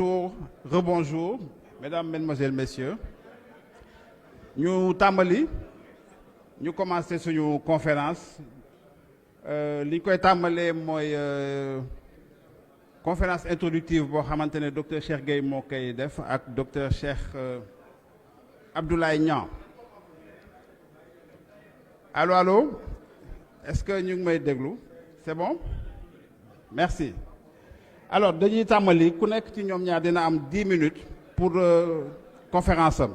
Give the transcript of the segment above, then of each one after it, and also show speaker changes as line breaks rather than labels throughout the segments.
Bonjour, rebonjour, mesdames, mesdemoiselles, messieurs. Ñu tàmbali ñu commencé suñu conférence li ñu koy tàmbalee mooy conférence introductive boo xamante ne docteur Cheikh Gueye moo koy def ak docteur Cheikh Abdoulaye Niang. Allô, allô, est-ce que ñu ngi may déglu? C'est bon? Merci. Alors dañuy tàmbali ku nekk ci ñoom ñaar dina am 10 minutes pour conférence am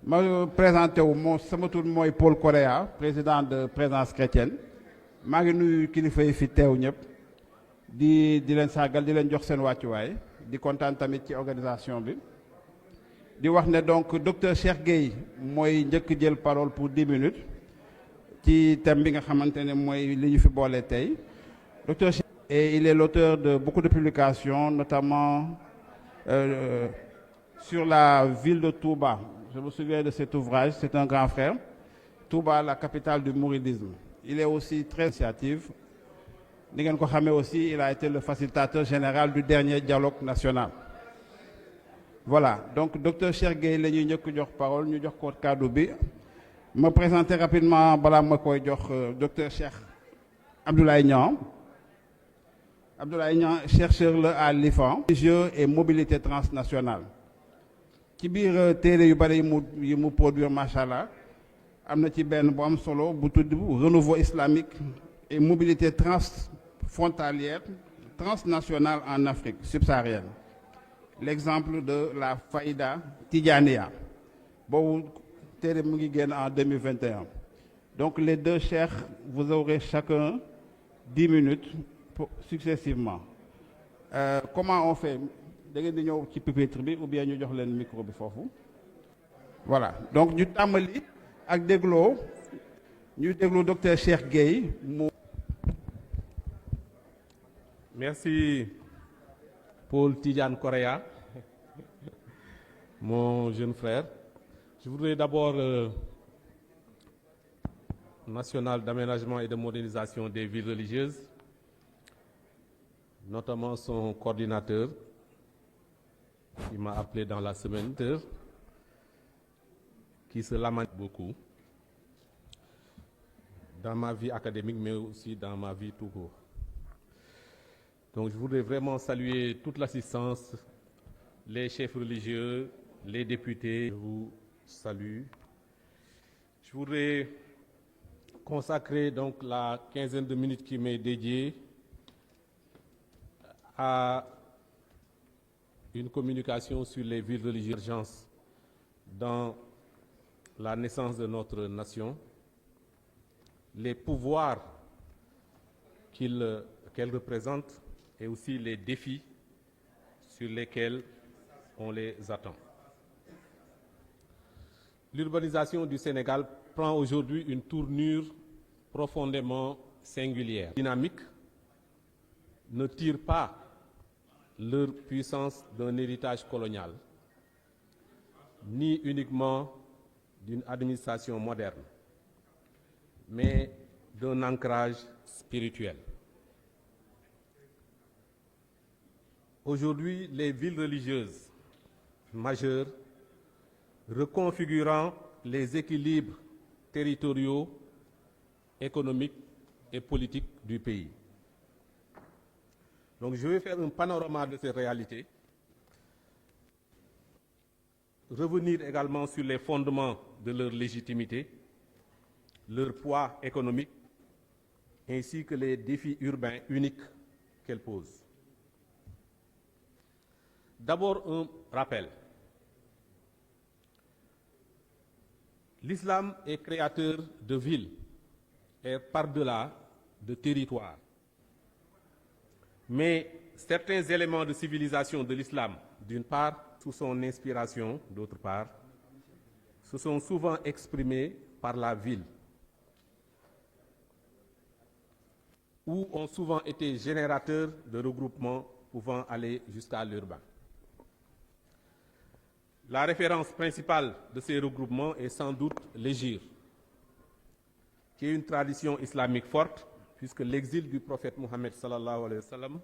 ma présenté wu moo sama tur mooy Paul Correa, président de Présence chrétienne. Maa ngi nuyu kilifa yi fi teew ñëpp di leen sargal di leen jox seen wàccuwaay di kontaan tamit ci organisation bi di wax ne donc docteur Cheikh Gueye mooy njëkk jël parole pour 10 minutes ci thème bi nga xamante ne mooy li ñu fi boole tey docteur Cheikh et il est l'auteur de beaucoup de publications notamment sur la ville de Touba. Je me souviens de cet ouvrage, c'est un grand frère. Touba, la capitale du mouridisme. Il est aussi très initiative. Ni ngeen ko xamee aussi, il a été le facilitateur général du dernier dialogue national. Voilà, donc docteur Cheikh Gueye la ñuy njëkk jox parole ñu jox ko kàddu bi ma présenter rapidement balaa ma koy jox docteur Cheikh Abdoulaye Niang. Abdoulaye Niang chercheur la à l'IFAN, religieux et mobilité transnationale. ci biir téere yu bari yi mu produire machallah am na ci benn bu am solo bu tudd renouveau islamique et mobilité transfrontalière transnationale en Afrique subsaharienne. L'exemple de la Faïda Tidjaniya boobu téere mu ngi génn en 2021. Donc les deux cheikhs, vous aurez chacun 10 minutes successivement. Comment on fait? Da ngeen di ñëw ci pupitre bi ou bien ñu jox leen micro bi foofu. Voilà, donc ñu tàmbali ak dégloo ñu déglu docteur Cheikh Gueye mu.
Merci Paul Tidiane Correa, mon jeune frère. Je voudrais d'abord national d'aménagement et de modernisation des villes religieuses, notamment son coordinateur qui m'a appelé dans la semaine, qui se lamente beaucoup dans ma vie académique mais aussi dans ma vie tout court. Donc je voudrais vraiment saluer toute l'assistance, les chefs religieux, les députés. Je vous salue. Je voudrais consacrer donc la quinzaine de minutes qui m'est dédiée à une communication sur les villes religieuses dans la naissance de notre nation, les pouvoirs qu'elles représentent et aussi les défis sur lesquels on les attend. L'urbanisation du Sénégal prend aujourd'hui une tournure profondément singulière. Dynamique ne tire pas leur puissance d'un héritage colonial, ni uniquement d'une administration moderne, mais d'un ancrage spirituel. Aujourd'hui, les villes religieuses majeures, reconfigurant les équilibres territoriaux, économiques et politiques du pays. Donc je vais faire un panorama de ces réalités, revenir également sur les fondements de leur légitimité, leur poids économique, ainsi que les défis urbains uniques qu'elles posent. D'abord, un rappel. L'islam est créateur de villes et par-delà de territoires. Mais certains éléments de civilisation de l'islam, d'une part, sous son inspiration, d'autre part, se sont souvent exprimés par la ville, ou ont souvent été générateurs de regroupements pouvant aller jusqu'à l'urbain. La référence principale de ces regroupements est sans doute l'hégire, qui est une tradition islamique forte, puisque l'exil du prophète Mohammed sallallahu alayhi wa sallam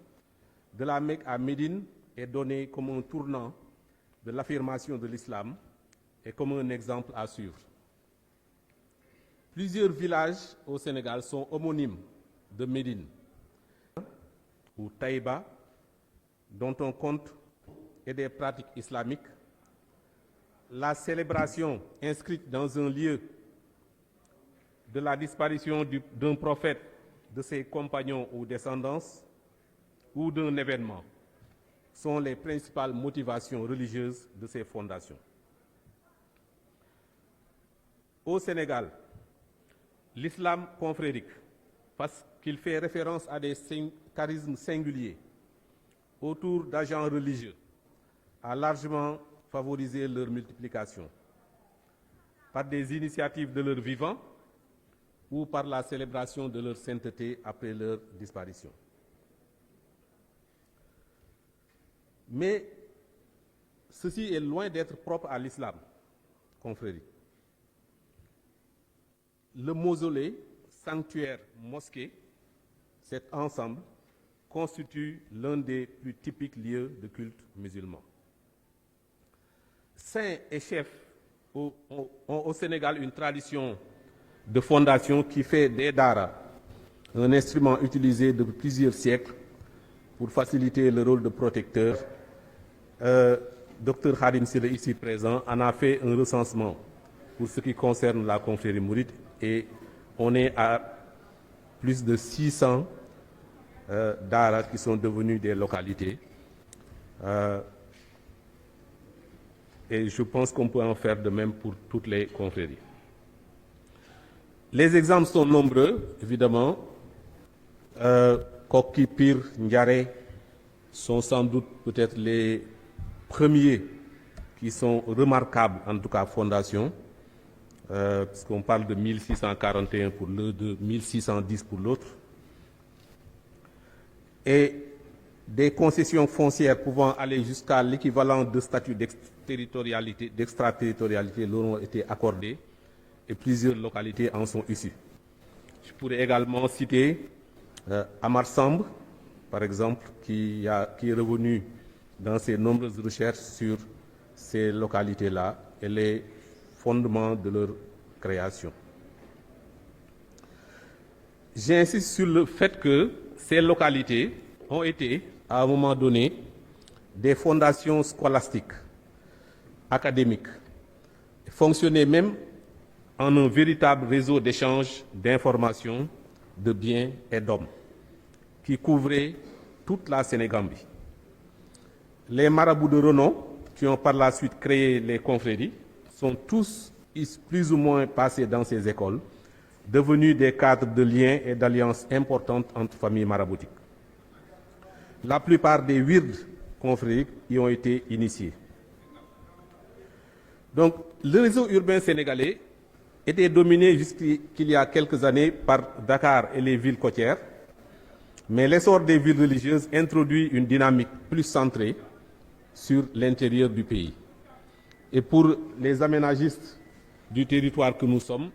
de la Mecque à Médine est donné comme un tournant de l'affirmation de l'islam et comme un exemple à suivre. Plusieurs villages au Sénégal sont homonymes de Médine ou Taïba, dont on compte et des pratiques islamiques. La célébration inscrite dans un lieu de la disparition d'un prophète, de ses compagnons ou descendants, ou d'un événement, sont les principales motivations religieuses de ces fondations. Au Sénégal, l'islam confrérique, parce qu'il fait référence à des charismes singuliers autour d'agents religieux, a largement favorisé leur multiplication par des initiatives de leur vivant ou par la célébration de leur sainteté après leur disparition. Mais ceci est loin d'être propre à l'islam confrérique. Le mausolée, sanctuaire, mosquée, cet ensemble constitue l'un des plus typiques lieux de culte musulman. Saints et chefs ont au Sénégal une tradition de fondation qui fait des daara un instrument utilisé depuis plusieurs siècles pour faciliter le rôle de protecteur. Dr Khadim Sylla, ici présent, en a fait un recensement pour ce qui concerne la confrérie mouride et on est à plus de 600 daara qui sont devenus des localités. Et je pense qu'on peut en faire de même pour toutes les confréries. Les exemples sont nombreux, évidemment. Koki, Pire, Ndiaré sont sans doute peut-être les premiers qui sont remarquables, en tout cas fondation, puisqu'on parle de 1641 pour l'un, de 1610 pour l'autre. Et des concessions foncières pouvant aller jusqu'à l'équivalent de statut d'extraterritorialité leur ont été accordées et plusieurs localités en sont issues. Je pourrais également citer Amar Samb, par exemple, qui est revenu dans ses nombreuses recherches sur ces localités-là et les fondements de leur création. J'insiste sur le fait que ces localités ont été, à un moment donné, des fondations scolastiques, académiques, fonctionnaient même en un véritable réseau d'échange d'informations, de biens et d'hommes, qui couvrait toute la Sénégambie. Les marabouts de renom, qui ont par la suite créé les confréries, sont tous plus ou moins passés dans ces écoles, devenus des cadres de liens et d'alliances importantes entre familles maraboutiques. La plupart des wirds confrériques y ont été initiés. Donc, le réseau urbain sénégalais était dominé jusqu'il y a quelques années par Dakar et les villes côtières, mais l'essor des villes religieuses introduit une dynamique plus centrée sur l'intérieur du pays. Et pour les aménagistes du territoire que nous sommes,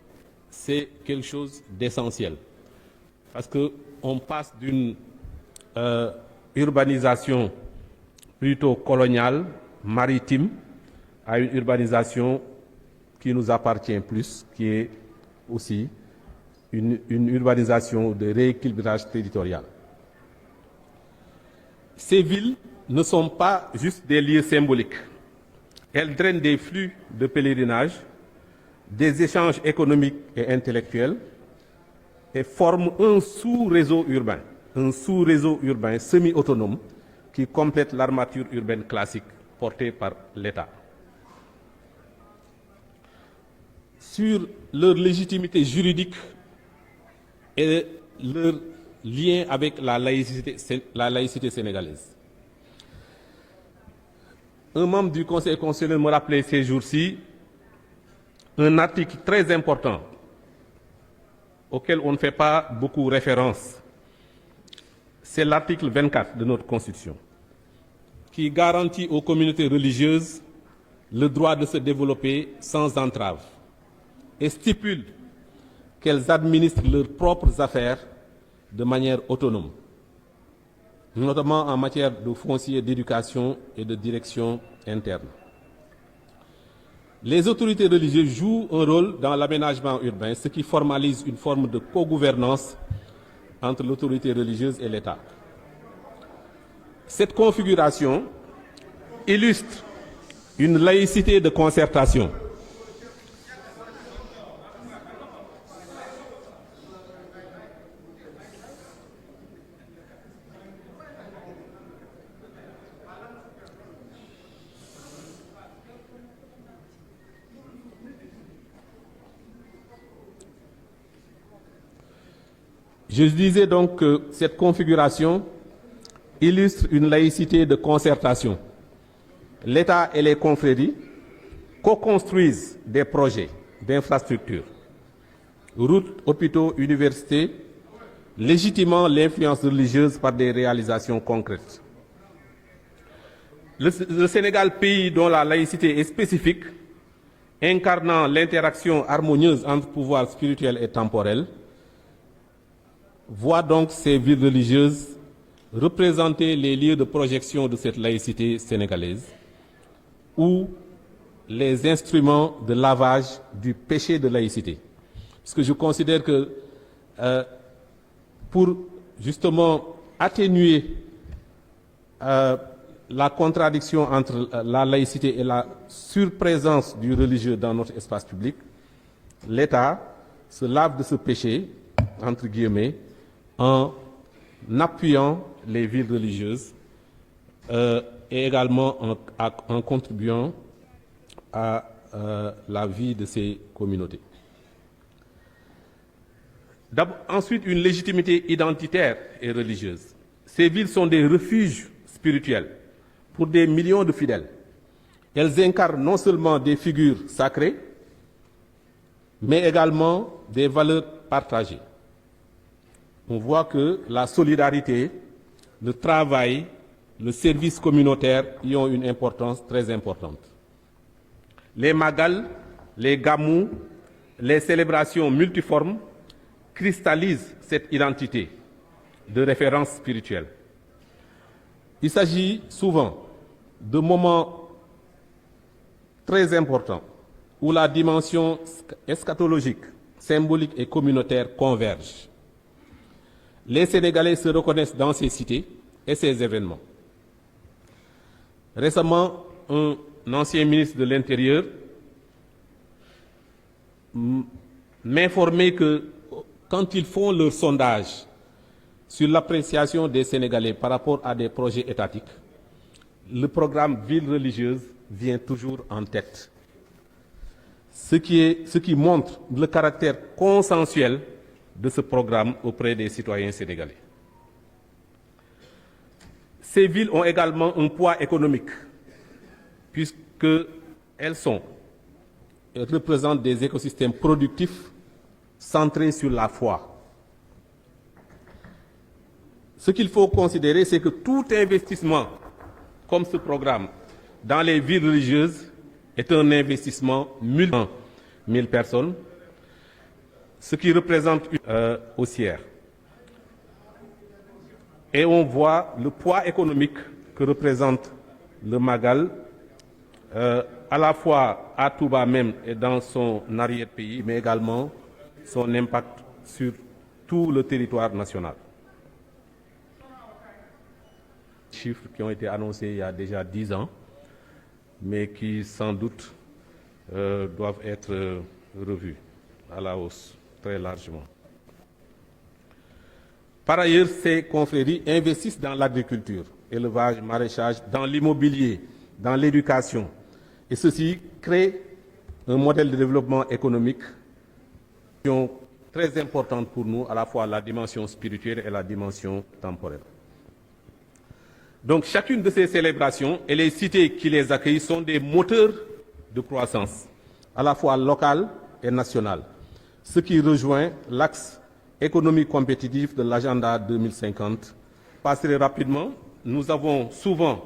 c'est quelque chose d'essentiel. Parce qu'on passe d'une urbanisation plutôt coloniale, maritime, à une urbanisation qui nous appartient plus, qui est aussi une urbanisation de rééquilibrage territorial. Ces villes ne sont pas juste des lieux symboliques. Elles drainent des flux de pèlerinage, des échanges économiques et intellectuels et forment un sous-réseau urbain semi-autonome qui complète l'armature urbaine classique portée par l'État. Sur leur légitimité juridique et leur lien avec la laïcité sénégalaise. Un membre du Conseil constitutionnel me rappelait ces jours-ci un article très important auquel on ne fait pas beaucoup référence. C'est l'article 24 de notre Constitution qui garantit aux communautés religieuses le droit de se développer sans entrave et stipule qu'elles administrent leurs propres affaires de manière autonome. notamment en matière de foncier, d'éducation et de direction interne. Les autorités religieuses jouent un rôle dans l'aménagement urbain, ce qui formalise une forme de co-gouvernance entre l'autorité religieuse et l'État. Cette configuration illustre une laïcité de concertation. Je disais donc que cette configuration illustre une laïcité de concertation. L'État et les confréries co-construisent des projets d'infrastructures, routes, hôpitaux, universités, légitimant l'influence religieuse par des réalisations concrètes. Le Sénégal, pays dont la laïcité est spécifique, incarnant l'interaction harmonieuse entre pouvoirs spirituels et temporels, voit donc ces villes religieuses représenter les lieux de projection de cette laïcité sénégalaise, ou les instruments de lavage du péché de laïcité. Parce que je considère que pour justement atténuer la contradiction entre la laïcité et la surprésence du religieux dans notre espace public, l'État se lave de ce péché, entre guillemets, en appuyant les villes religieuses et également en contribuant à la vie de ces communautés. Ensuite, une légitimité identitaire et religieuse. Ces villes sont des refuges spirituels pour des millions de fidèles. Elles incarnent non seulement des figures sacrées, mais également des valeurs partagées. On voit que la solidarité, le travail, le service communautaire y ont une importance très importante. Les magal, les gamous, les célébrations multiformes cristallisent cette identité de référence spirituelle. Il s'agit souvent de moments très importants où la dimension eschatologique, symbolique et communautaire convergent. Les Sénégalais se reconnaissent dans ces cités et ces événements. Récemment, un ancien ministre de l'Intérieur m'informait que quand ils font leur sondage sur l'appréciation des Sénégalais par rapport à des projets étatiques, le programme Ville religieuse vient toujours en tête. Ce qui montre le caractère consensuel de ce programme auprès des citoyens sénégalais. Ces villes ont également un poids économique, puisqu'elles représentent des écosystèmes productifs centrés sur la foi. Ce qu'il faut considérer, c'est que tout investissement comme ce programme dans les villes religieuses est un investissement multiple 1000 personnes, ce qui représente une haussière. Et on voit le poids économique que représente le Magal, à la fois à Touba même et dans son arrière-pays, mais également son impact sur tout le territoire national. Chiffres qui ont été annoncés il y a déjà 10 ans, mais qui sans doute doivent être revus à la hausse très largement. Par ailleurs, ces confréries investissent dans l'agriculture, élevage, maraîchage, dans l'immobilier, dans l'éducation. Et ceci crée un modèle de développement économique très importante pour nous, à la fois la dimension spirituelle et la dimension temporelle. Donc chacune de ces célébrations et les cités qui les accueillent sont des moteurs de croissance, à la fois locale et nationale, ce qui rejoint l'axe économie compétitive de l'agenda 2050. Passerai rapidement, nous avons souvent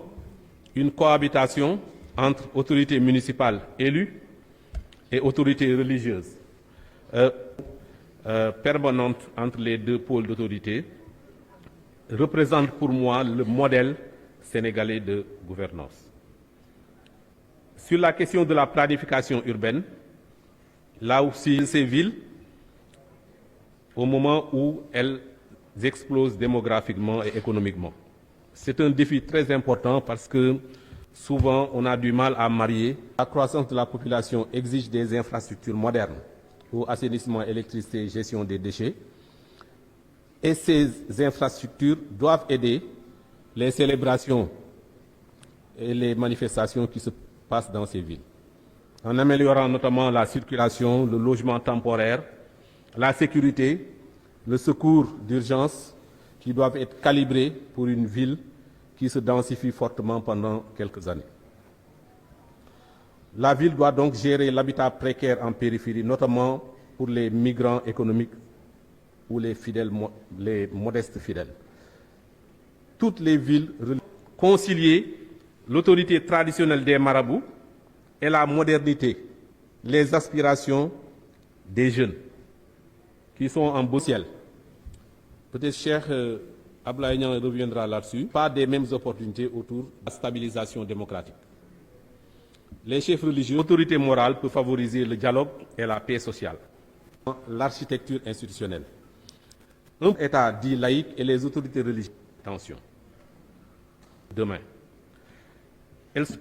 une cohabitation entre autorités municipales élues et autorités religieuses, permanente entre les deux pôles d'autorité. représente pour moi le modèle sénégalais de gouvernance. Sur la question de la planification urbaine, là aussi, ces villes, au moment où elles explosent démographiquement et économiquement. C'est un défi très important parce que souvent on a du mal à marier. La croissance de la population exige des infrastructures modernes pour assainissement, électricité, gestion des déchets. Et ces infrastructures doivent aider les célébrations et les manifestations qui se passent dans ces villes, en améliorant notamment la circulation, le logement temporaire, la sécurité, le secours d'urgence qui doivent être calibrés pour une ville qui se densifie fortement pendant quelques années. La ville doit donc gérer l'habitat précaire en périphérie, notamment pour les migrants économiques ou les modestes fidèles. Toutes les villes concilier l'autorité traditionnelle des marabouts et la modernité, les aspirations des jeunes qui sont en beau ciel. Peut-être Cheikh Abdoulaye Niang reviendra là-dessus. Pas des mêmes opportunités autour de la stabilisation démocratique. Les chefs religieux, l'autorité morale peut favoriser le dialogue et la paix sociale. L'architecture institutionnelle. Un État dit laïque et les autorités religieuses. Attention. Demain.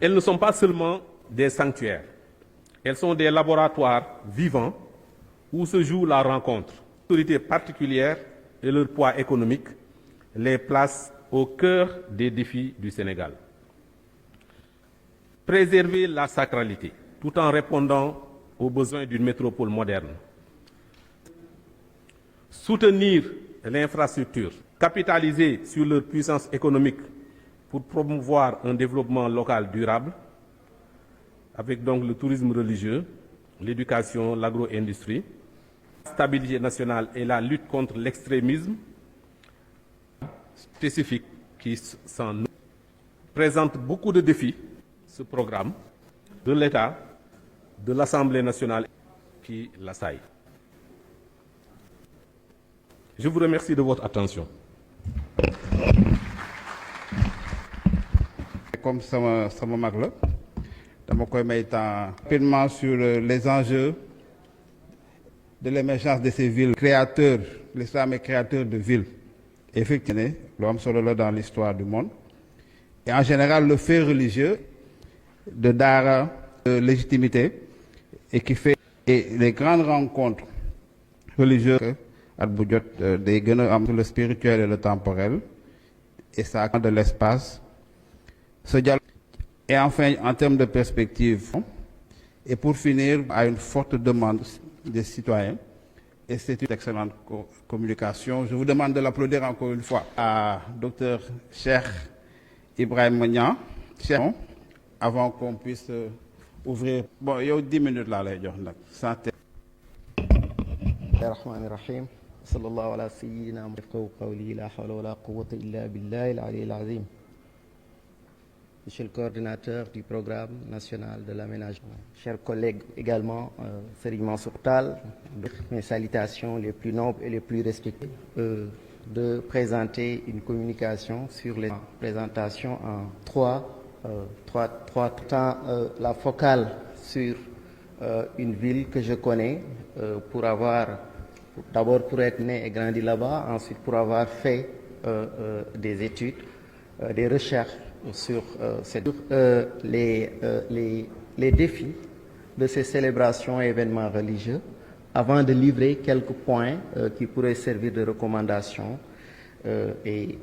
Elles ne sont pas seulement des sanctuaires. Elles sont des laboratoires vivants où se joue la rencontre. L'autorité particulière et leur poids économique les placent au cœur des défis du Sénégal. Préserver la sacralité tout en répondant aux besoins d'une métropole moderne. Soutenir l'infrastructure, capitaliser sur leur puissance économique pour promouvoir un développement local durable, avec donc le tourisme religieux, l'éducation, l'agro-industrie, la stabilité nationale et la lutte contre l'extrémisme spécifique qui s'en présente beaucoup de défis, ce programme, de l'État, de l'Assemblée nationale qui l'assaille. Je vous remercie de votre attention.
Comme ça me marque dama koy may temps rapidement sur les enjeux de l'émergence de ces villes. Créateurs, l'islam est créateur de villes. Effectivement, l'homme solo là dans l'histoire du monde. Et en général, le fait religieux de dara, de légitimité, et qui fait et les grandes rencontres religieuses des entre le spirituel et le temporel, et ça de l'espace. Ce dialogue. Et enfin, en termes de perspective, et pour finir, à une forte demande des citoyens, et c'est une excellente communication. Je vous demande de l'applaudir encore une fois à Dr Cheikh Ibrahim Niang, avant qu'on puisse ouvrir. Bon, il y a 10 minutes là, les gens. Santé.
Bismillahirrahmanirrahim. Sallallahu ala sayyidina qawli la hawla wa la quwwata illa billahi al-ali al-azim. Monsieur le coordinateur du programme national de l'aménagement, chers collègues également, Serigne Mansour Tall, mes salutations les plus nobles et les plus respectées, de présenter une communication sur les présentations en trois temps, la focale sur une ville que je connais, d'abord pour être né et grandi là-bas, ensuite pour avoir fait des études, des recherches sur les défis de ces célébrations et événements religieux, avant de livrer quelques points qui pourraient servir de recommandations et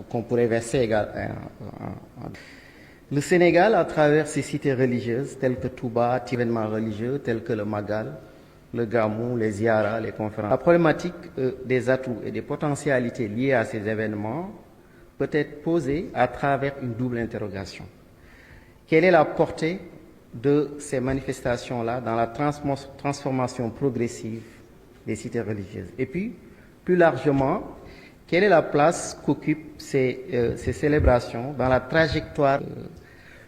qu'on pourrait verser également. Le Sénégal, à travers ses cités religieuses telles que Touba, événements religieux tels que le Magal, le Gamou, les Ziyaras, les conférences. La problématique des atouts et des potentialités liées à ces événements peut être posée à travers une double interrogation. Quelle est la portée de ces manifestations-là dans la transformation progressive des cités religieuses? Et puis, plus largement, quelle est la place qu'occupent ces célébrations dans la trajectoire?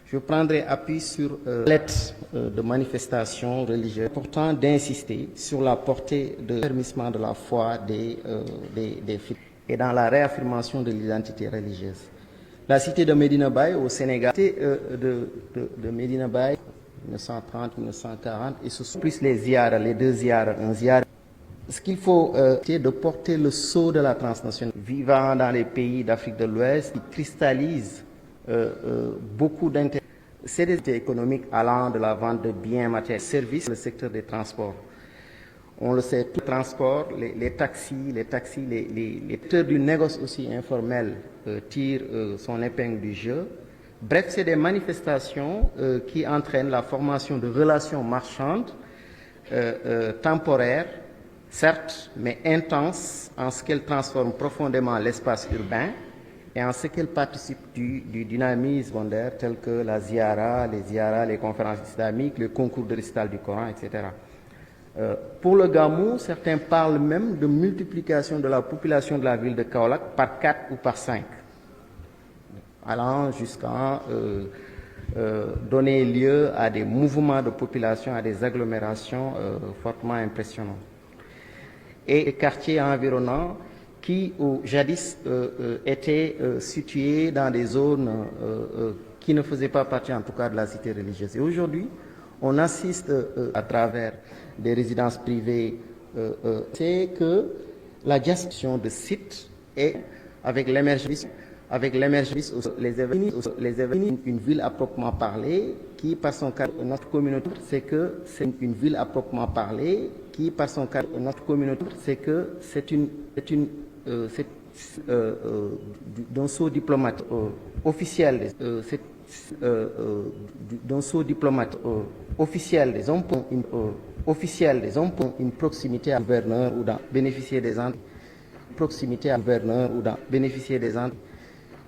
Je prendrai appui sur l'aide de manifestations religieuses. C'est important d'insister sur la portée de l'affermissement de la foi des fidèles. et dans la réaffirmation de l'identité religieuse. La cité de Medina Baye au Sénégal, la cité de Medina Baye, 1930-1940, et ce sont plus les ziyaras, les deux ziyaras, un ziyara. Ce qu'il faut, c'est de porter le sceau de la transnationale. Vivant dans les pays d'Afrique de l'Ouest, qui cristallisent beaucoup d'intérêts. C'est des activités économiques allant de la vente de biens matériels, services, le secteur des transports. On le sait, tout le transport, les taxis, les acteurs du négoce aussi informel tirent son épingle du jeu. Bref, c'est des manifestations qui entraînent la formation de relations marchandes, temporaires, certes, mais intenses en ce qu'elles transforment profondément l'espace urbain et en ce qu'elles participent du dynamisme secondaire tel que la ziyara, les conférences islamiques, le concours de récital du Coran, etc. Pour le Gamou, certains parlent même de multiplication de la population de la ville de Kaolack par 4 ou par 5, allant jusqu'à donner lieu à des mouvements de population, à des agglomérations fortement impressionnantes. Et les quartiers environnants qui, jadis, étaient situés dans des zones qui ne faisaient pas partie, en tout cas, de la cité religieuse. Et aujourd'hui, on assiste à travers des résidences privées, c'est que la gestion de sites et avec l'émergence, les événements, une ville à proprement parler, qui par son caractère, notre communauté, c'est que c'est une ville à proprement parler, qui par son caractère, notre communauté, c'est que c'est d'un saut diplomatique officiel, d'un saut diplomatique officiel des hommes une proximité à gouverneur ou dans bénéficier des Andes, proximité à gouverneur ou dans bénéficier des Andes.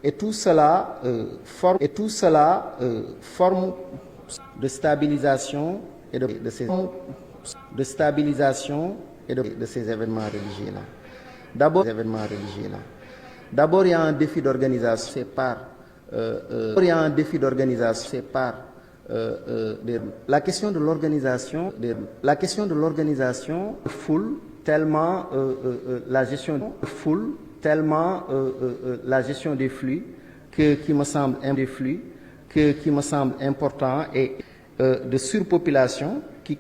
Et tout cela forme de stabilisation et de ces événements religieux-là. D'abord, il y a un défi d'organisation, c'est par la question de l'organisation foule tellement la gestion la gestion des flux qui me semble important et de surpopulation qui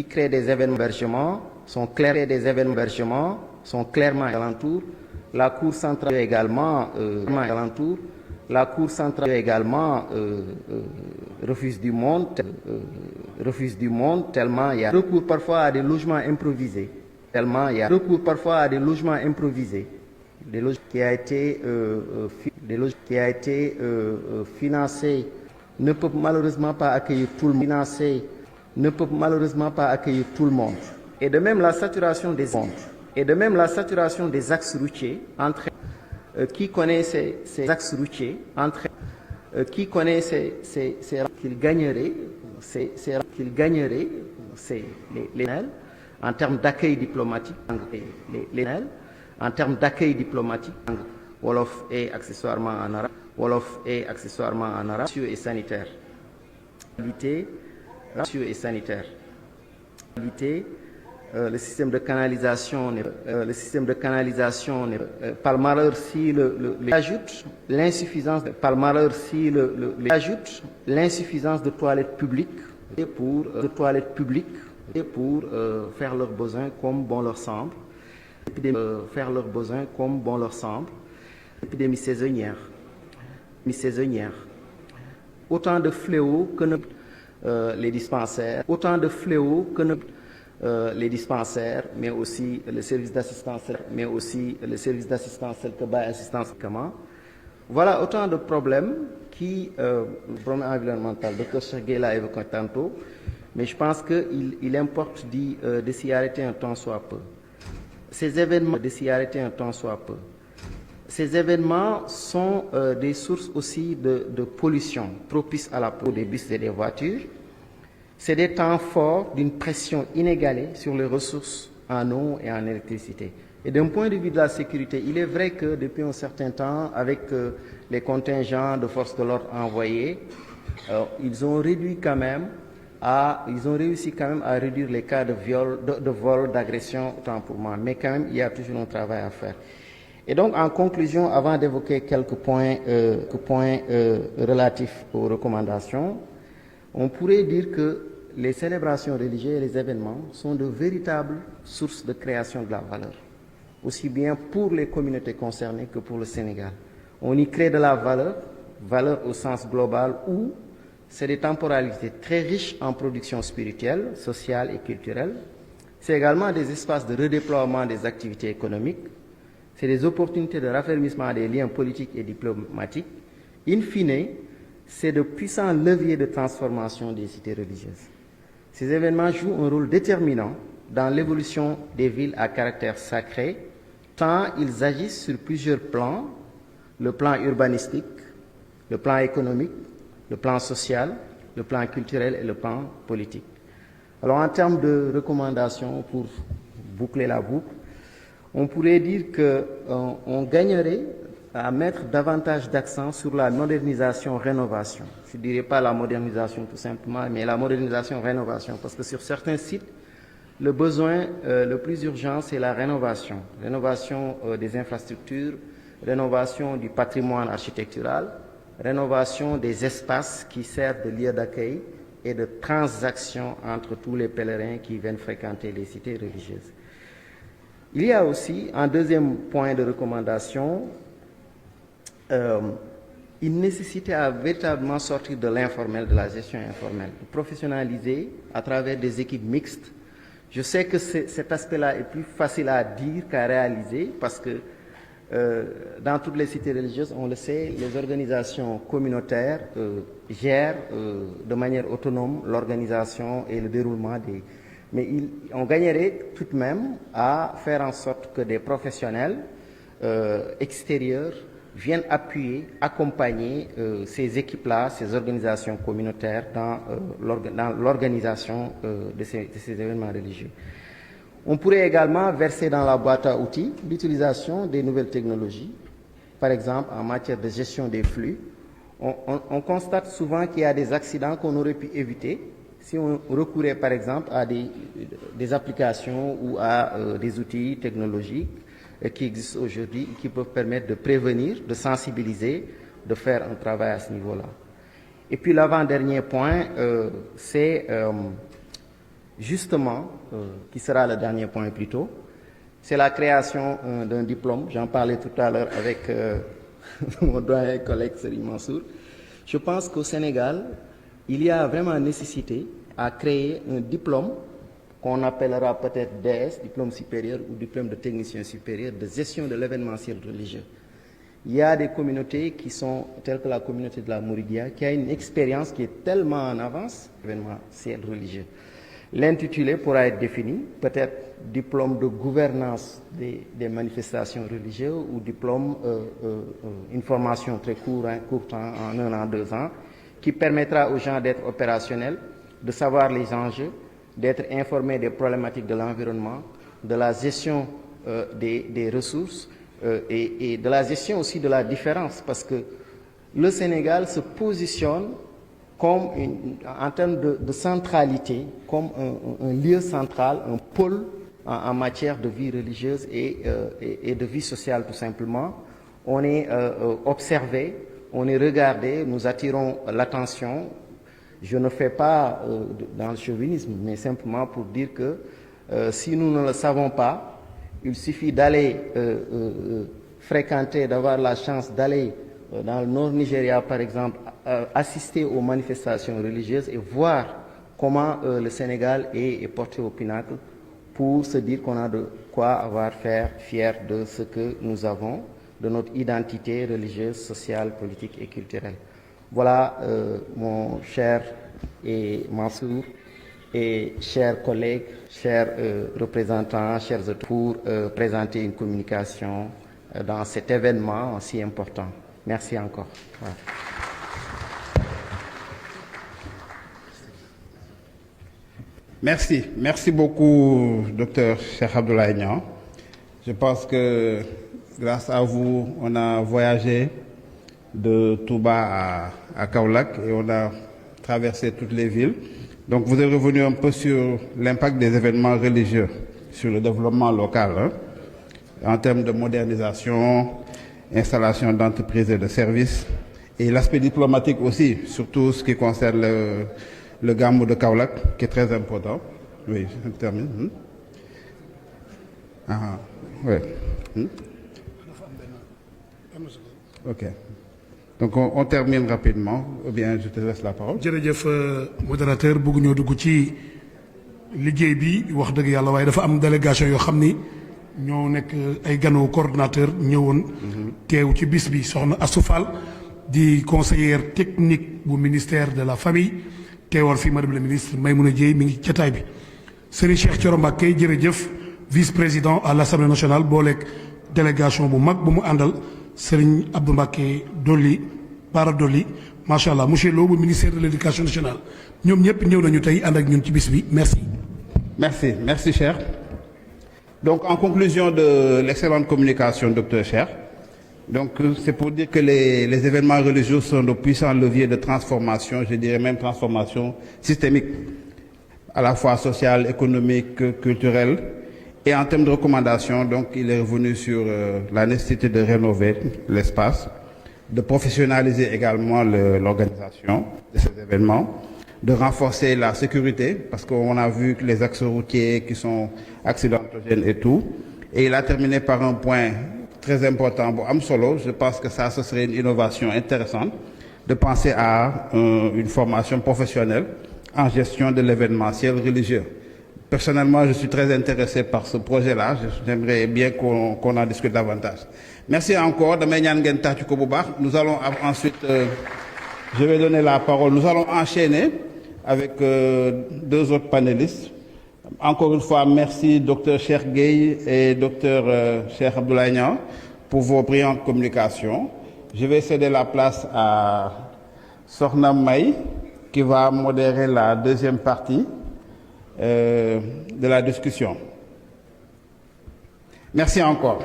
crée des événements d'hébergement sont clairement alentour. La cour centrale également refuse du monde tellement il y a recours parfois à des logements improvisés. Des logements qui a été financé ne peut malheureusement pas accueillir tout le monde. Et de même la saturation des axes routiers entre qui connaît ces axes routiers entre qui connaît ces qu'il gagnerait c'est les en termes d'accueil diplomatique Wolof et accessoirement en arabe et sanitaire le système de canalisation par malheur si ajoute l'insuffisance de toilettes publiques pour faire leurs besoins comme bon leur semble. Épidémie saisonnière. Autant de fléaux que les dispensaires. Les dispensaires, mais aussi le service d'assistance, tel que Baye Assistance. Voilà autant de problèmes qui, le problème environnemental, Dr. Cheikh l'a évoqué tantôt, mais je pense qu'il importe de s'y arrêter un temps soit peu. Ces événements sont des sources aussi de pollution propices à la peau des bus et des voitures. C'est des temps forts d'une pression inégalée sur les ressources en eau et en électricité. Et d'un point de vue de la sécurité, il est vrai que depuis un certain temps, avec les contingents de forces de l'ordre envoyés, ils ont réduit quand même ils ont réussi quand même à réduire les cas de viol, de vol, d'agression, autant pour moi. Mais quand même, il y a toujours un travail à faire. Et donc, en conclusion, avant d'évoquer quelques points relatifs aux recommandations, on pourrait dire que les célébrations religieuses et les événements sont de véritables sources de création de la valeur, aussi bien pour les communautés concernées que pour le Sénégal. On y crée de la valeur au sens global où c'est des temporalités très riches en production spirituelle, sociale et culturelle. C'est également des espaces de redéploiement des activités économiques. C'est des opportunités de raffermissement des liens politiques et diplomatiques. In fine, c'est de puissants leviers de transformation des cités religieuses. Ces événements jouent un rôle déterminant dans l'évolution des villes à caractère sacré, tant ils agissent sur plusieurs plans, le plan urbanistique, le plan économique, le plan social, le plan culturel et le plan politique. Alors en termes de recommandations, pour boucler la boucle, on pourrait dire qu'on gagnerait à mettre davantage d'accent sur la modernisation-rénovation. Je ne dirais pas la modernisation tout simplement, mais la modernisation-rénovation, parce que sur certains sites, le besoin le plus urgent, c'est la rénovation. Rénovation des infrastructures, rénovation du patrimoine architectural, rénovation des espaces qui servent de lieu d'accueil et de transaction entre tous les pèlerins qui viennent fréquenter les cités religieuses. Il y a aussi un deuxième point de recommandation, une nécessité à véritablement sortir de l'informel, de la gestion informelle, de professionnaliser à travers des équipes mixtes. Je sais que cet aspect-là est plus facile à dire qu'à réaliser parce que dans toutes les cités religieuses, on le sait, les organisations communautaires gèrent de manière autonome l'organisation et le déroulement des... Mais on gagnerait tout de même à faire en sorte que des professionnels extérieurs viennent appuyer, accompagner ces équipes-là, ces organisations communautaires dans l'organisation de ces événements religieux. On pourrait également verser dans la boîte à outils l'utilisation des nouvelles technologies, par exemple en matière de gestion des flux. On constate souvent qu'il y a des accidents qu'on aurait pu éviter si on recourait par exemple à des applications ou à des outils technologiques qui existent aujourd'hui et qui peuvent permettre de prévenir, de sensibiliser, de faire un travail à ce niveau-là. Et puis l'avant-dernier point, c'est justement, qui sera le dernier point plutôt, c'est la création d'un diplôme. J'en parlais tout à l'heure avec mon doyen collègue Serigne Mansour. Je pense qu'au Sénégal, il y a vraiment nécessité à créer un diplôme qu'on appellera peut-être DS, diplôme supérieur ou diplôme de technicien supérieur de gestion de l'événementiel religieux. Il y a des communautés qui sont, telles que la communauté de la Mouridia, qui a une expérience qui est tellement en avance, événementiel religieux. L'intitulé pourra être défini, peut-être diplôme de gouvernance des manifestations religieuses ou diplôme, une formation très courte en 1 an, 2 ans, qui permettra aux gens d'être opérationnels, de savoir les enjeux, d'être informés des problématiques de l'environnement, de la gestion des ressources et de la gestion aussi de la différence, parce que le Sénégal se positionne comme en termes de centralité, comme un lieu central, un pôle en matière de vie religieuse et de vie sociale tout simplement. On est observé, on est regardé, nous attirons l'attention. Je ne fais pas dans le chauvinisme, mais simplement pour dire que si nous ne le savons pas, il suffit d'aller fréquenter, d'avoir la chance d'aller dans le nord Nigeria par exemple, assister aux manifestations religieuses et voir comment le Sénégal est porté au pinacle pour se dire qu'on a de quoi avoir fier de ce que nous avons, de notre identité religieuse, sociale, politique et culturelle. Voilà, mon cher Mansour et chers collègues, chers représentants, chers autres, pour présenter une communication dans cet événement si important. Merci encore. Voilà.
Merci beaucoup, Dr Cheikh Abdoulaye Niang. Je pense que grâce à vous, on a voyagé de Touba à Kaolack et on a traversé toutes les villes. Donc vous êtes revenu un peu sur l'impact des événements religieux sur le développement local, hein, en termes de modernisation, installation d'entreprises et de services, et l'aspect diplomatique aussi, surtout ce qui concerne le Gamou de Kaolack, qui est très important. Oui, je termine. Ah, ouais. Ok. Donc on termine rapidement, ou bien je te laisse la parole.
jërëjëf modérateur bëgg ñoo dugg ci liggéey bi wax dëgg yàlla waaye dafa am délégation yoo xam ni ñoo nekk ay ganu coordonnateur ñëwoon teew ci bis bi soxna Astou Fall di conseillère technique bu ministère de la famille teewal fi madame la ministre Maymouna Dièye mi ngi cataay bi Serigne Cheikh Thioro Mbacké jërëjëf vice-président à l'Assemblée nationale booleeg délégation bu mag bu mu àndal Serigne Abdou Mbacké Dolli Bara Dolli macha allah monsieur Lo bu ministère de l'éducation nationale ñoom ñëpp ñëw nañu tey ànd ak ñun ci bis bi merci.
Merci cher. Donc en conclusion de l'excellente communication docteur Cheikh, donc c'est pour dire que les événements religieux sont de puissants leviers de transformation, je dirais même transformation systémique, à la fois sociale, économique, culturelle. Et en termes de recommandations, donc, il est revenu sur la nécessité de rénover l'espace, de professionnaliser également l'organisation de ces événements, de renforcer la sécurité, parce qu'on a vu que les axes routiers qui sont accidentogènes et tout. Et il a terminé par un point très important, bon, Amsolo, je pense que ça, ce serait une innovation intéressante, de penser à une formation professionnelle en gestion de l'événementiel religieux. Personnellement, je suis très intéressé par ce projet-là. J'aimerais bien qu'on en discute davantage. Merci encore. Nous allons ensuite, je vais donner la parole. Nous allons enchaîner avec deux autres panélistes. Encore une fois, merci Dr Cheikh Gueye et Dr Cheikh Abdoulaye Niang pour vos brillantes communications. Je vais céder la place à Sokhna May qui va modérer la deuxième partie de la discussion. Merci encore.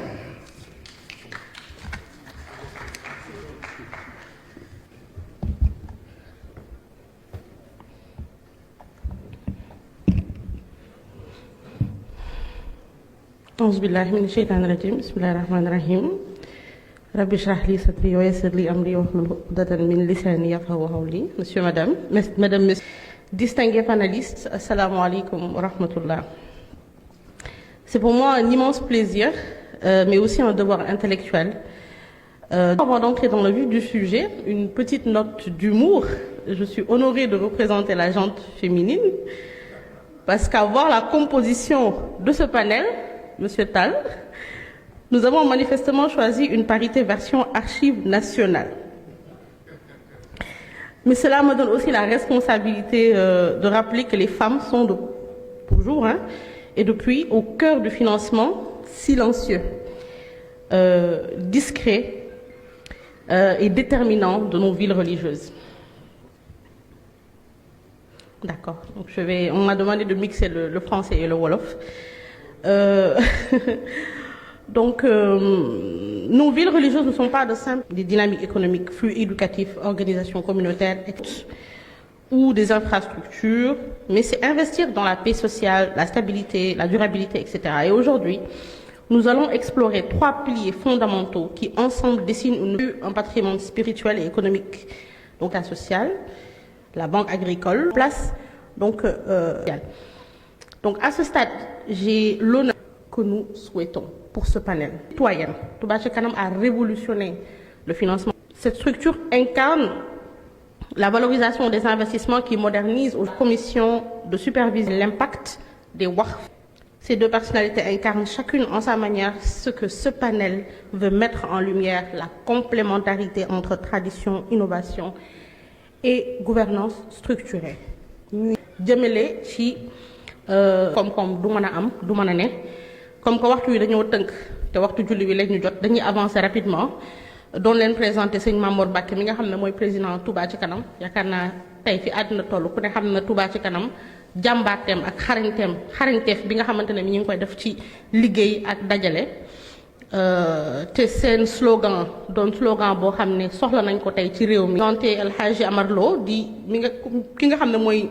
أعوذ بالله من الشيطان الرجيم بسم الله الرحمن الرحيم رب اشرح لي صدري ويسر لي أمري واحلل عقدة من لساني يفقهوا قولي. Monsieur, madame, monsieur, distingués panélistes, assalamu alaikum wa rahmatullah. C'est pour moi un immense plaisir, mais aussi un devoir intellectuel. Avant d'entrer dans le vif du sujet, une petite note d'humour. Je suis honorée de représenter la gente féminine, parce qu'à voir la composition de ce panel, Monsieur Tal, nous avons manifestement choisi une parité version archive nationale. Mais cela me donne aussi la responsabilité de rappeler que les femmes sont toujours et depuis au cœur du financement silencieux, discret et déterminant de nos villes religieuses. D'accord. Donc on m'a demandé de mixer le français et le wolof. Donc, nos villes religieuses ne sont pas de simples des dynamiques économiques, flux éducatifs, organisations communautaires ou des infrastructures, mais c'est investir dans la paix sociale, la stabilité, la durabilité, etc. Et aujourd'hui, nous allons explorer 3 piliers fondamentaux qui ensemble dessinent un patrimoine spirituel et économique, donc la sociale, la banque agricole, place, donc à ce stade, j'ai l'honneur que nous souhaitons pour ce panel. Citoyenne, Touba Ca Kanam a révolutionné le financement. Cette structure incarne la valorisation des investissements qui modernisent aux commissions de superviser l'impact des WACF. Ces deux personnalités incarnent chacune en sa manière ce que ce panel veut mettre en lumière, la complémentarité entre tradition, innovation et gouvernance structurée. jëmale ci comme du mën a am du mën a ne comme que waxtu wi dañoo tënk te waxtu julli wi lañ ñu jot dañuy avancer rapidement doon leen présenter sëñ Mamour Mbacké mi nga xam ne mooy président Touba Ca Kanam yaakaar naa tey fi àddina toll ku ne xam na Touba Ca Kanam jàmbaarteem ak xarañteef bi nga xamante ne mi ñu ngi koy def ci liggéey ak dajale te seen slogan doon slogan boo xam ne soxla nañ ko tey ci réew mi. Donte El Hadji Amar Lo di ki nga xam ne mooy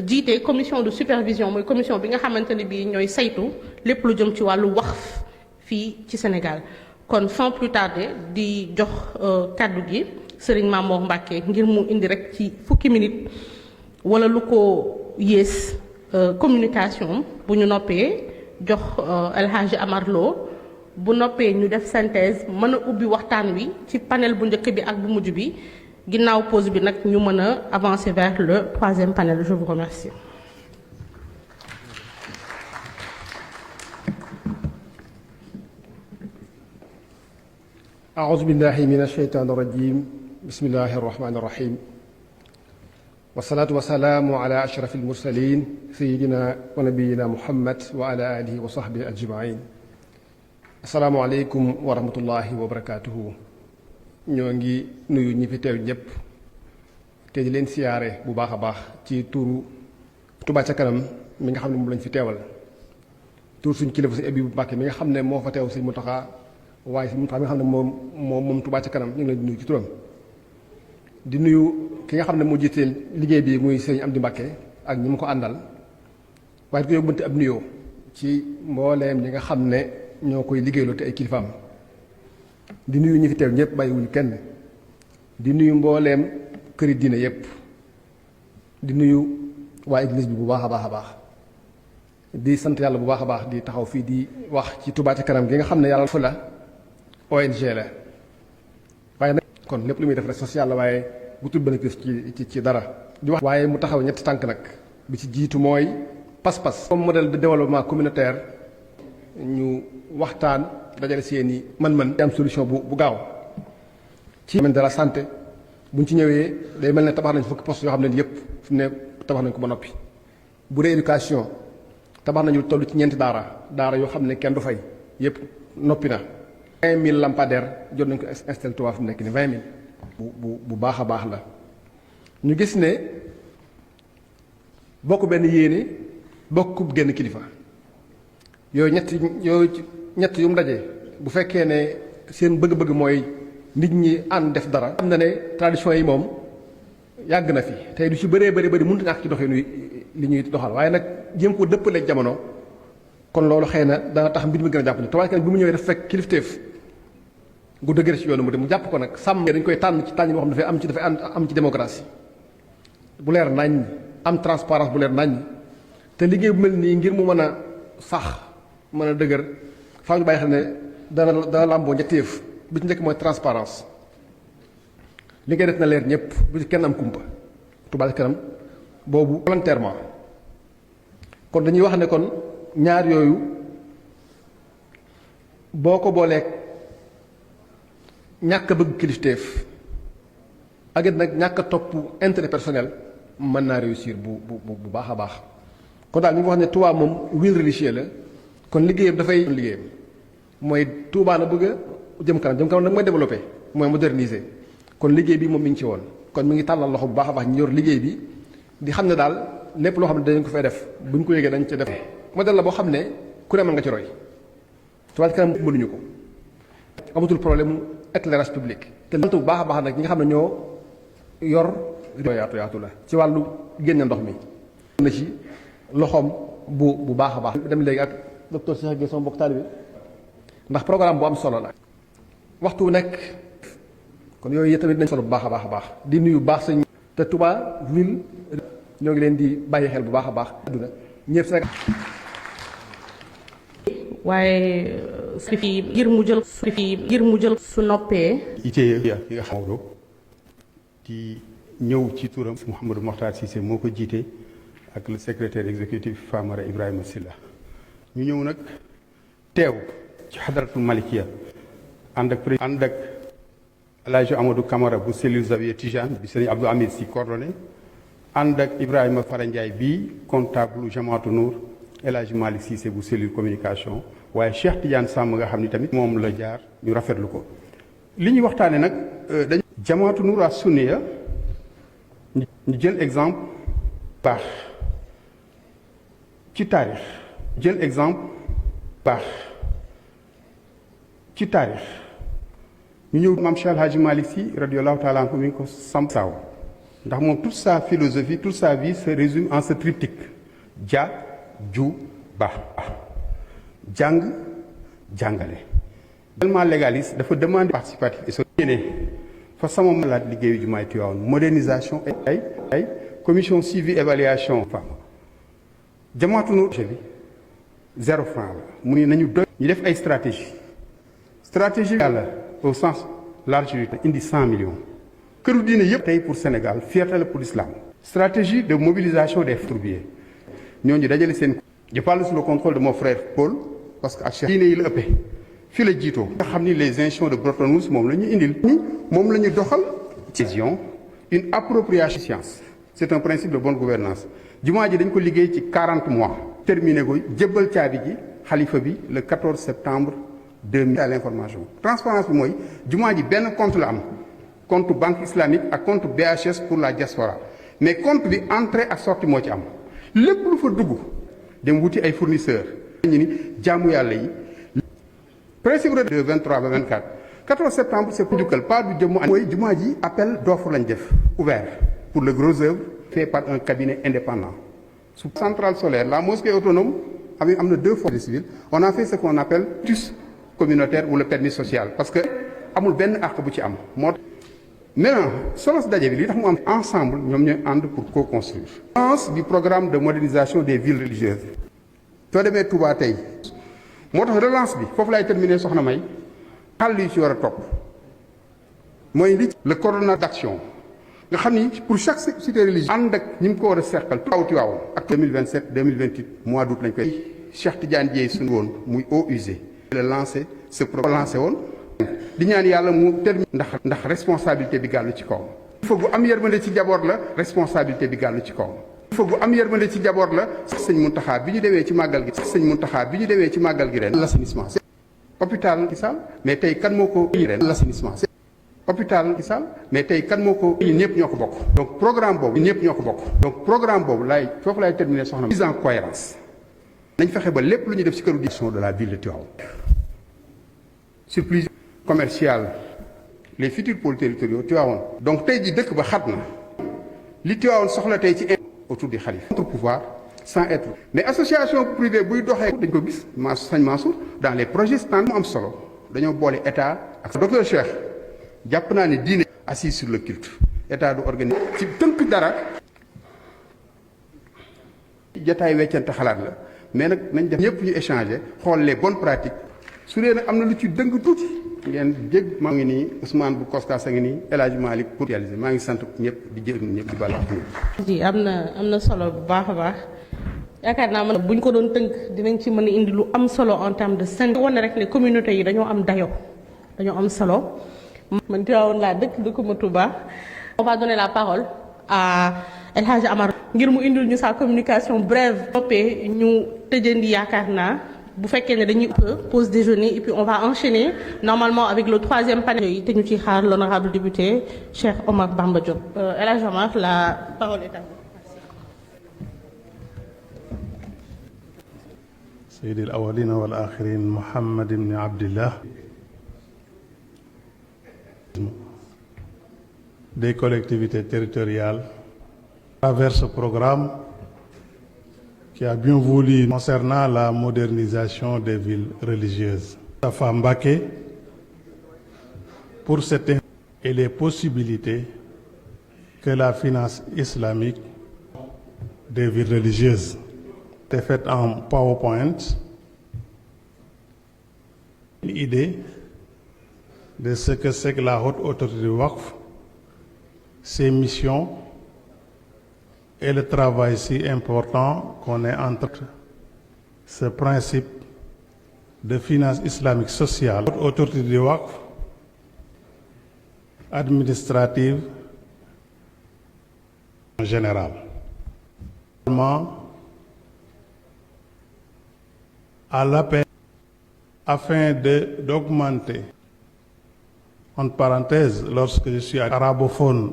jiite commission de supervision mooy commission bi nga xamante ne bii ñooy saytu lépp lu jëm ci wàllu waqf fii ci Sénégal kon sans plus tarder di jox kaddu gi Serigne Mamor Mbacké ngir mu indi rek ci fukki minute wala lu ko yées communication bu ñu noppee jox El Hadji Amar Lo bu noppee ñu def synthèse mën a ubbi waxtaan wi ci panel bu njëkk bi ak bu mujj bi ginnaaw pause bi nag ñu mën a avancer vers le troisième panel. Je vous remercie.
أعوذ بالله من الشيطان الرجيم بسم الله الرحمن الرحيم والصلاة والسلام على أشرف المرسلين سيدنا ونبينا محمد وعلى آله وصحبه أجمعين السلام عليكم ورحمة الله وبركاته ñoo ngi nuyu ñi fi teew ñëpp te di leen siyaare bu baax a baax ci turu Touba ca kanam mi nga xam ne moom lañ fi teewal tur suñ kilifa si Abibu Mbàkke mi nga xam ne moo fa teew si Muntaxa waaye si Muntaxa mi nga xam ne moom Touba ca kanam ñu ngi leen di nuyu ci turam di nuyu ki nga xam ne moo jiiteel liggéey bi muy sëñ Amdi Mbàkke ak ñi mu ko àndal waaye di ko yóbbante ab nuyoo ci mbooleem ñi nga xam ne ñoo koy liggéeyloo te ay kilifaam di nuyu ñi fi teew ñëpp bàyyiwuñu kenn di nuyu mbooleem këri diine yëpp di nuyu waa église bi bu baax a baax a baax di sant yàlla bu baax a baax di taxaw fii di wax ci Touba ca kanam gi nga xam ne yàlla fa la ONG la waaye nag kon lépp lu muy def rek social la waaye gutul bénéfice ci dara di wax waaye mu taxaw ñetti tànk nag bi ci jiitu mooy pas-pas comme modèle de développement communautaire ñu waxtaan dajale seeni mën-mën am solution bu gaaw ci domaine de la santé buñ ci ñëwee day mel ne tabax nañ fukki poste yoo xam ne yëpp fi ne tabax nañ ko ba noppi bu dee éducation tabax nañu toll ci ñeenti daara yoo xam ne kenn du fay yëpp noppi na 20 000 lampadaires jot nañ ko installé Touba fi mu nekk ni 20 000 bu baax a baax la ñu gis ne bokk benn yéene bokk genn kilifa yooyu ñett yu mu daje bu fekkee ne seen bëgg-bëgg mooy nit ñi ànd def dara. xam na ne tradition yi moom yàgg na fi tey du ci bëree bëri mënut a ñàkk ci doxinu li ñuy doxal waaye nag jéem ko dëppaleeg jamono kon loolu xëy na dana tax mbir mi gën a jàpp ne Touba ca kanam bi mu ñëwee dafa fekk kilifteef gu dëgër ci yoonu mu jàpp ko nag sàmm dañ koy tànn ci tànn boo xam ne dafay am ci démocratie bu leer nañ am transparence bu leer nañ te liggéey bu mel nii ngir mu mën a sax mën a dëgër faaw ñu bàyyi xel ne dana làmboo ñetti yëf bi ci njëkk mooy transparence li ngay def na leer ñëpp bu ci kenn am kumpa Touba ca kanam boobu volontairement kon dañuy wax ne kon ñaar yooyu boo ko booleeg ñàkk a bëgg kilifteef ak it nag ñàkk a topp intérêt personnel mën naa réussir bu baax a baax kon daal ñu ngi wax ne Touba moom ville religieux la kon liggéeyam dafay liggéeyam mooy Touba na bëgg a jëm kanam nag mooy développé mooy moderniser kon liggéey bi moom mi ngi ci woon kon mi ngi tàllal loxo bu baax a baax ñu yor liggéey bi di xam ne daal lépp loo xam ne dañ ko fay def bu ñu ko yëgee dañ ca def modèle la boo xam ne ku ne mën nga ci roy Touba ca kanam mënuñu ko amatul problème mu éclairage public te bu baax a baax nag ñi nga xam ne ñoo yor yaatu la ci wàllu génne ndox mi na ci loxoom bu baax a baax dem léegi ak docteur Cheikh Gueye sama mbokk taalibe ndax programme bu am solo la waxtu nekk kon yooyu tamit nañ solo bu baax a baax di nuyu baax sëñ te Touba ville ñoo ngi leen di bàyyi xel bu baax a baax adduna ñëpp Sénégal
waaye su fi ngir mu jël su noppee
ITIE ki nga xam Maodo di ñëw ci turam Mouhamadou Mokhtar Cissé moo ko jiite ak le secrétaire exécutif Famara Ibrahima Silla ñu ñëw nag teew ci xadaratul malikiya ànd ak El Hadj Amadou Camara bu cellule Zawiya Tijane bi sëriñ Abdou Hamid si coordonné ànd ak Ibrahima Fara Ndiaye bii comptable Jamaatu Nour El Hadj Malick Cissé bu cellule communication waaye Cheikh Tidiane Samb nga xam ni tamit moom la jaar ñu rafetlu ko li ñuy waxtaane nag dañu Jamaatu Nour as sunniya ñu jël exemple baax ci taarix jël exemple baax ci taarix ñu ñëw maam Cheikh El Hadji Malick Sy radiyallahu taala anhu mi ngi ko samp saaw ndax moom toute sa philosophie toute sa vie se résume en ce triptyque ja ju ba jàng jàngale. tellement légaliste dafa demander participatif et so yéene fa sama malaat liggéeyu jumaay Tivaouane modernisation ay commission suivi évaluation femme jamaatunu bi 0 franc la mu ni nañu doy ñu def ay stratégie yàlla au sens large du indi 100 millions këru diine yëpp tey pour Sénégal fierté la pour l'islam stratégie de mobilisation des fourbiers ñooñu dajale seen je parle sous le contrôle de mon frère Paul parce que ak Cheikh diine yi la ëppee fii la jiitoo nga xam ni les institutions de Bretton Woods moom la ñu indil ni moom la ñu doxal décision une appropriation science c'est un principe de bonne gouvernance jumaa ji dañ ko liggéey ci 40 mois terminé ko jébbal caabi ji xalifa bi le 14 septembre 2000 à l'information transparence bi mooy jumaa ji benn compte la am compte banque islamique ak compte BHS pour la diaspora mais compte bi entrée ak sortie moo ci am lépp lu fa dugg dem wuti ay fournisseurs ñu ni jaamu yàlla yi principe de 23 ba 24 14 septembre c'est pour jukkal pas du jëmmu mooy jumaa ji appel d'offre lañ def ouvert pour le gros œuvre fait par un cabinet indépendant sous centrale solaire la mosquée autonome avec am na 2 forces civiles on a fait ce qu'on appelle tus communautaire ou le permis social parce que amul benn àq bu ci am moo maintenant solos daje bi li tax mu am ensemble ñoom ñooy ànd pour co-construire lance du programme de modernisation des villes religieuses soo demee Touba tey moo tax relance bi foofu laay terminer soxna May xàll yu ci war a topp mooy li le coordonnateur d'action nga xam ni pour chaque cité religieuse ànd ak ñi mu ko war a seqal taw Tivaouane ak 2027 2028 mois d'août lañ koy Cheikh Tidiane Dièye suñu woon muy eaux usées la lancé ce programme lancé woon di ñaan yàlla mu terminer ndax responsabilité bi gàllu ci kawam fa gu am yërmande ci jaboot la responsabilité bi gàllu ci kawam fa gu am yërmande ci jaboot la sëñ Mountakha bi ñu demee ci màggal gi sëñ Mountakha bi ñu demee ci màggal gi ren l'assainissement hôpital ki Sall mais tey kan moo ko ren l'assainissement hôpital ki Sall mais tey kan moo ko ñun ñëpp ñoo ko bokk donc programme boobu ñun ñëpp ñoo ko bokk donc programme boobu laay foofu laay terminer soxna mise en cohérence nañ fexe ba lépp lu ñu def ci këru direction de la ville de Tivaouane surprise commercial les futurs pôles territoriaux Tivaouane donc tey ji dëkk ba xat na li Tivaouane soxla tey ci autour du xalif contre pouvoir sans être mais association privée buy doxee dañ ko gis Sëñ Mansour dans les projets stand mu am solo dañoo boole état ak docteur Cheikh jàpp naa ne diine assis sur le culte état du organiser ci tënk dara jataay weccante xalaat la mais nag nañ def ñëpp ñu échanger xool les bonnes pratiques su dee nag am na lu ci dëng tuuti ngeen jég maa ngi nii Ousmane bu Koskas a ngi nii El Hadj Malick pour réaliser maa ngi sant ñëpp di jégg ñëpp di bala
ji am na solo bu baax a baax yaakaar naa man buñ ko doon tënk dinañ ci mën a indi lu am solo en termes de santé wane rek ne communauté yi dañoo am dayo dañoo am solo man Tivaouane laa dëkkuma Touba. On va donner la parole à El Hadj Amar ngir mu indil ñu sa communication brève toppee ñu tëjandi yaakaar naa bu fekkee ne dañuy pause déjeuner et puis on va enchaîner normalement avec le 3e panel yi te ñu ci xaar l'honorable député Cheikh Omar Bamba Diop. El Hadj Amar, la parole est à vous.
سيد الأولين والآخرين محمد بن عبد الله des collectivités territoriales à travers ce programme qui a bien voulu concernant la modernisation des villes religieuses. Moustapha Mbacké pour cette et les possibilités que la finance islamique des villes religieuses est faite en PowerPoint. Une idée de ce que c'est que la haute autorité du Waqf, ses missions et le travail si important qu'on est entre ce principe de finance islamique sociale, haute autorité du Waqf, administrative en général. À l'appel afin d'augmenter, entre parenthèses, lorsque je suis arabophone,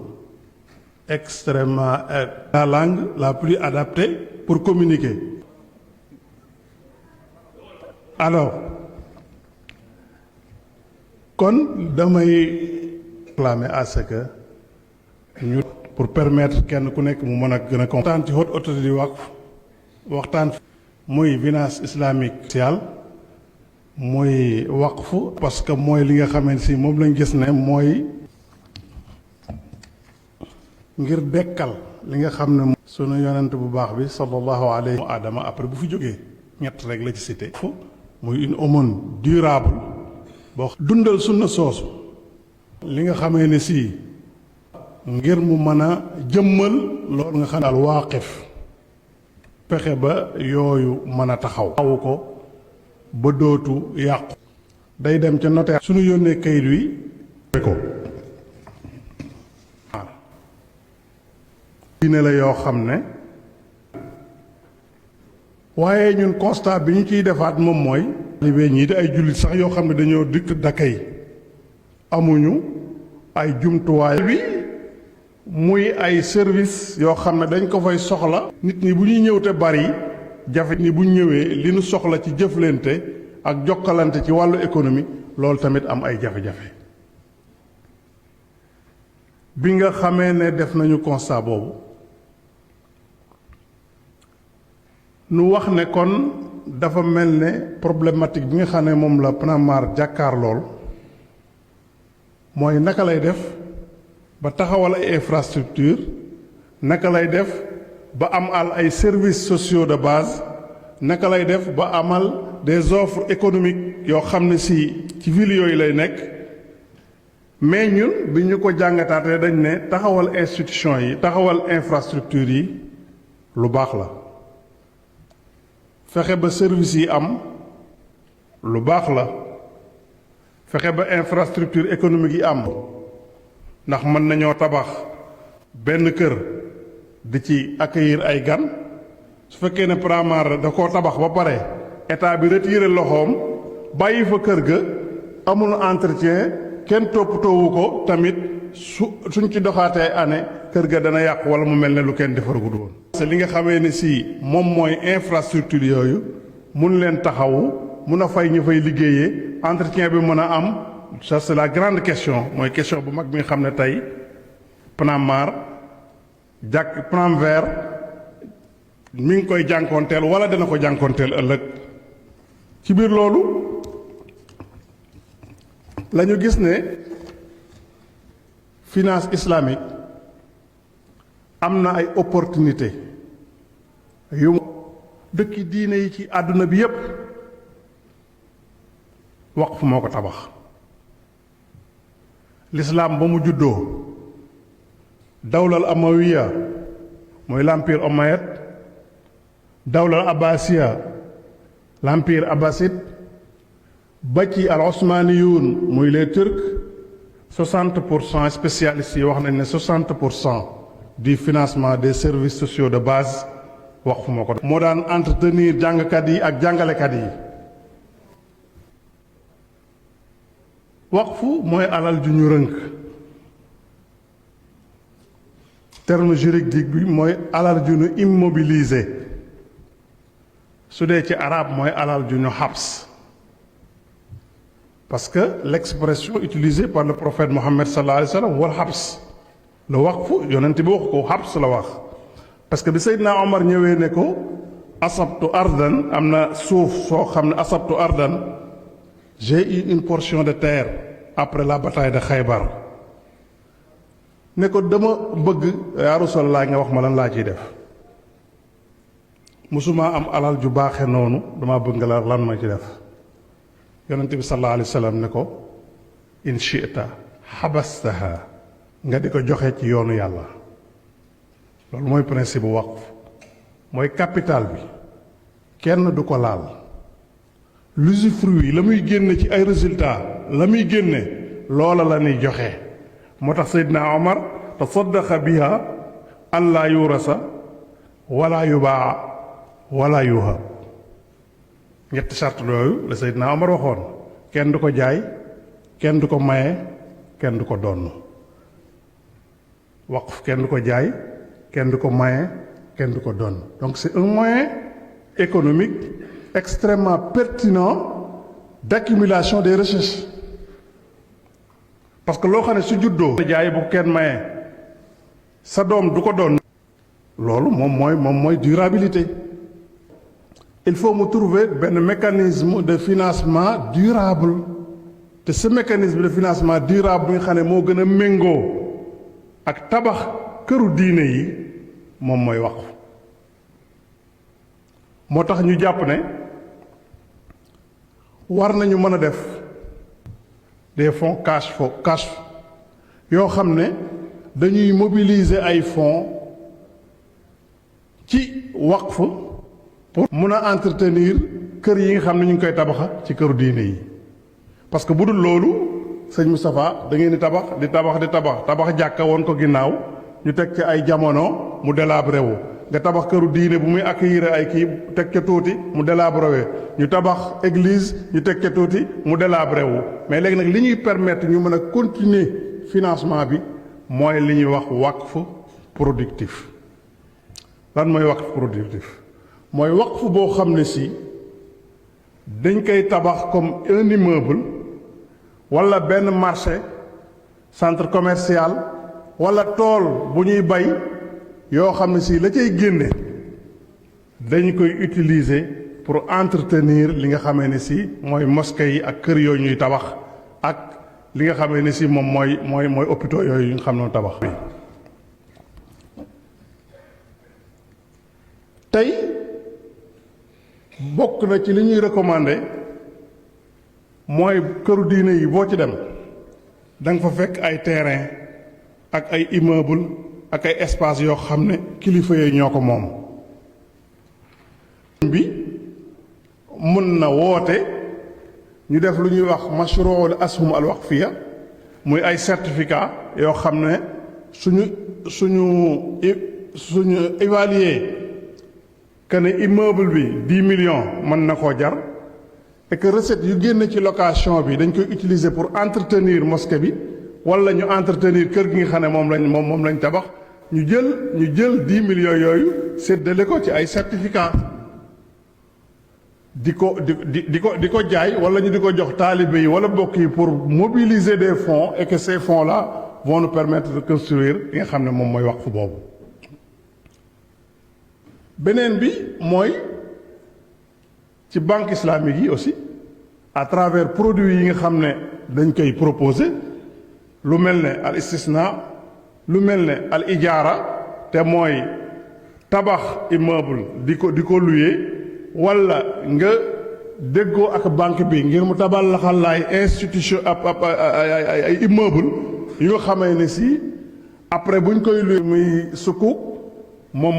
extrêmement la langue la plus adaptée pour communiquer. Alors, kon damay clamer à ce que ñu pour permettre kenn ku nekk mu mën a gën a waxtaan ci haute autorité di waqf waxtaan muy finance islamique sociale muy waqf parce que mooy li nga xamante si moom lañ gis ne mooy ngir dekkal li nga xam ne sunu yonent bu baax bi sallallahu alayhi wa adama après bu fi jógee ñett rek la ci cité fu muy une aumône durable boo dundal sunna soosu li nga xamee ne si ngir mu mën a jëmmal loolu nga xam ne al waaqif fexe ba yooyu mën a taxaw awu ko ba dootu yàqu day dem ca notaire suñu yónnee kayit wi ko diine la yoo xam ne waaye ñun constat bi ñu ciy defaat moom mooy libee ñii di ay jullit sax yoo xam ne dañoo dikk dakay amuñu ay jumtuwaay bi muy ay service yoo xam ne dañ ko fay soxla nit ñi bu ñuy ñëw te bari jafe ni bu ñëwee li nu soxla ci jëflante ak jokkalante ci wàllu économie loolu tamit am ay jafe-jafe bi nga xamee ne def nañu constat boobu nu wax ne kon dafa mel ne problématique bi nga xam ne moom la PNAMAR jàkkaar lool mooy naka lay def ba taxawal ay infrastructure naka lay def ba am al ay services sociaux de base naka lay def ba amal des offres économiques yoo xam ne si ci ville yooyu lay nekk mais ñun bi ñu ko jàngataatee dañ ne taxawal institution yi taxawal infrastructure yi lu baax la fexe ba services yi am lu baax la fexe ba infrastructure économique yi am ndax mën nañoo tabax benn kër di ci accueillir ay gan su fekkee ne PNAMAR da koo tabax ba pare état bi retiré loxoom bàyyi fa kër ga amul entretien kenn toppatoowu ko tamit suñ ci doxaatee année kër ga dana yàqu wala mu mel ne lu kenn defaragul woon. c'est li nga xamee ne si moom mooy infrastructure yooyu mun leen taxawu mun a fay ñu fay liggéeyee entretien bi mën a am ça c'est la grande question mooy question bu mag bi nga xam ne tey PNAMAR Plan Vert mi ngi koy jànkoonteel wala dana ko jànkoonteel ëllëg ci biir loolu la ñu gis ne finance islamique am na ay opportunité yu dëkki diine yi ci àdduna bi yépp waqf moo ko tabax l'islam ba mu juddoo dawlal amawiya mooy l'empire omeyyade dawlal abbasiya l'empire abbasside ba ci al osmaniyun muy les turcs 60% spécialistes yi wax nañ ne 60% du financement des services sociaux de base waqf moo ko moo daan entretenir jàngkat yi ak jàngalekat yi waqfu mooy alal ju ñu rënk terme juridique bi mooy alal ju ñu immobilisé su dee ci arabe mooy alal ju ñu xabs parce que l'expression utilisée par le prophète Mohammed sallallahu alayhi wa sallam wal xabs le waqfu yonent bi wax ko xabs la wax parce que bi Seydina Omar ñëwee ne ko asabtu ardan am na suuf soo xam ne asabtu ardan j'ai eu une portion de terre après la bataille de Khaybar ne ko dama bëgg yaa Rasulallah nga wax ma lan laa ciy def musuma am alal ju baaxe noonu dama bëgg nga la lan ma ci def yonente bi sallallahu alayhi wa sallam ne ko in shi'ta xabastaha nga di ko joxe ci yoonu yàlla loolu mooy principe bu waqf mooy capital bi kenn du ko laal l'usufruit la muy génne ci ay résultats la muy génne loola la ñuy joxe moo tax Seydina Omar tasaddaqa biha an laa yurasa wala yubaa wala yuhab ñetti charte yooyu la Seydina Omar waxoon kenn du ko jaay kenn du ko maye kenn du ko donn waqf kenn du ko jaay kenn du ko maye kenn du ko donn donc c'est un moyen économique extrêmement pertinent d'accumulation des richesses parce que loo xam ne su juddoo jaay bu kenn maye sa doom du ko doon loolu moom mooy durabilité. Il faut mu trouver benn mécanisme de financement durable te ce mécanisme de financement durable bi nga xam ne moo gën a méngoo ak tabax këru diine yi moom mooy waqf. moo tax ñu jàpp ne war nañu mën a def des fonds cash yoo xam ne dañuy mobiliser ay fonds ci waqf pour mun a entretenir kër yi nga xam ne ñu ngi koy tabaxa ci këru diine yi. parce que bu dul loolu sëñ Moustapha da ngeen di tabax jàkka woon ko ginnaaw ñu teg ci ay jamono mu délabré wu nga tabax këru diine bu muy accueillir ay kii teg ca tuuti mu délabré wu ñu tabax église ñu teg ca tuuti mu délabré wu mais léegi nag li ñuy permettre ñu mën a continuer financement bi mooy li ñuy wax waqf productif. lan mooy waqf productif mooy waqf boo xam ne si dañ koy tabax comme un immeuble wala benn marché centre commercial wala tool bu ñuy bay yoo xam ne si la cay génne dañ koy utiliser pour entretenir li nga xamee ne si mooy mosquée yi ak kër yooyu ñuy tabax ak li nga xamee ne si moom mooy hôpitaux yooyu nga xam ne tabax. tey bokk na ci li ñuy recommander mooy këru diine yi boo ci dem da nga fa fekk ay terrain ak ay immeuble ak ay espace yoo xam ne kilifa yi ñoo ko moom. bi mën na woote ñu def lu ñuy wax mashruul ashum al waqfiya muy ay certificat yoo xam ne suñu évaluer que ne immeuble bi 10 millions mën na koo jar et que recette yu génn ci location bi dañ koy utiliser pour entretenir mosquée bi wala ñu entretenir kër gi nga xam ne moom lañ tabax ñu jël 10 millions yooyu séddale ko ci ay certificat di ko jaay wala ñu di ko jox taalibe yi wala mbokk yi pour mobiliser des fonds et que ces fonds là vont nous permettre de construire li nga xam ne moom mooy waqf boobu. beneen bi mooy ci banque islamique yi aussi à travers produits yi nga xam ne dañ koy proposer lu mel ne al istisna lu mel ne al ijaara te mooy tabax immeuble di ko louer wala nga déggoo ak banque bi ngir mu tabal laxal laay institution ay immeuble yu nga xamee ne si après buñ koy louer muy sukuk moom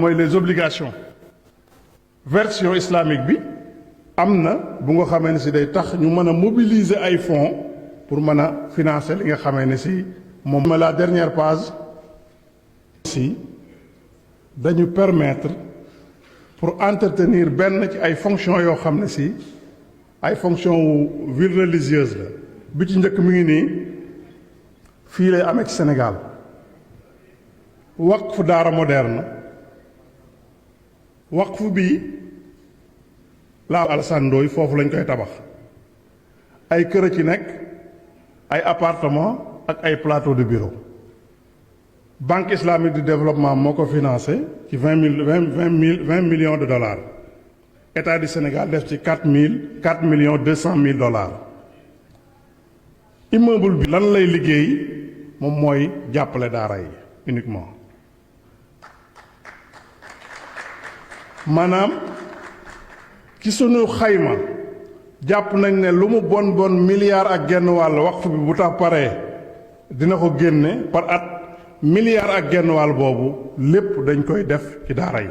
mooy les obligations version islamique bi am na bu nga xamee ne si day tax ñu mën a mobiliser ay fonds pour mën a financer li nga xamee ne si moom la dernière page si dañu permettre pour entretenir benn ci ay fonctions yoo xam ne si ay fonctions wu ville religieuse la bi ci njëkk mi ngi nii fii lay amee ci Sénégal waqf daara moderne waqf bi la Alassane Ndoye foofu lañ koy tabax ay kër ci nekk ay appartement ak ay plateau de bureau banque islamique du développement moo ko financé ci 20 millions de dollars état du Sénégal def ci 4 millions 200 000 dollars immeuble bi lan lay liggéey moom mooy jàppale daara yi uniquement maanaam ci sunu xayma jàpp nañ ne lu mu bon milliard ak genn wàll waqf bi bu tax paree dina ko génne par at milliard ak genn wàll boobu lépp dañ koy def ci daara yi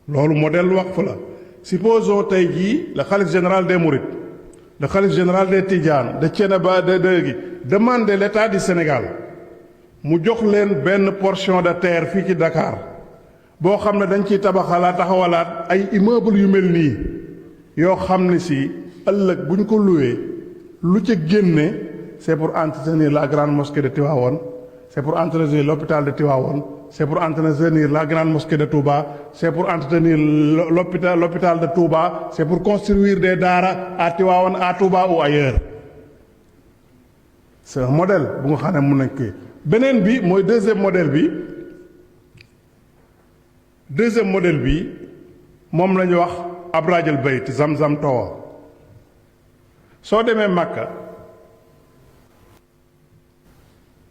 loolu modèle waqf la supposons tey jii le khalife général des mourides le khalife général des Tidianes de Thiénaba demande l'état du Sénégal mu jox leen benn portion de terre fii ci Dakar boo xam ne dañ ciy taxawalaat ay immeuble yu mel nii yoo xam ne si ëllëg bu ñu ko loué lu ca génne c'est pour entretenir la grande mosquée de Tivaouane c'est pour entretenir l'hôpital de Tivaouane c'est pour entretenir la grande mosquée de Touba c'est pour entretenir l'hôpital de Touba c'est pour construire des daara à Tivaouane à Touba ou ailleurs c'est un modèle bu nga xam ne mun nañ kii beneen bi mooy deuxième modèle bi moom la ñu wax abrajal bayt zam-zam towa soo demee Makka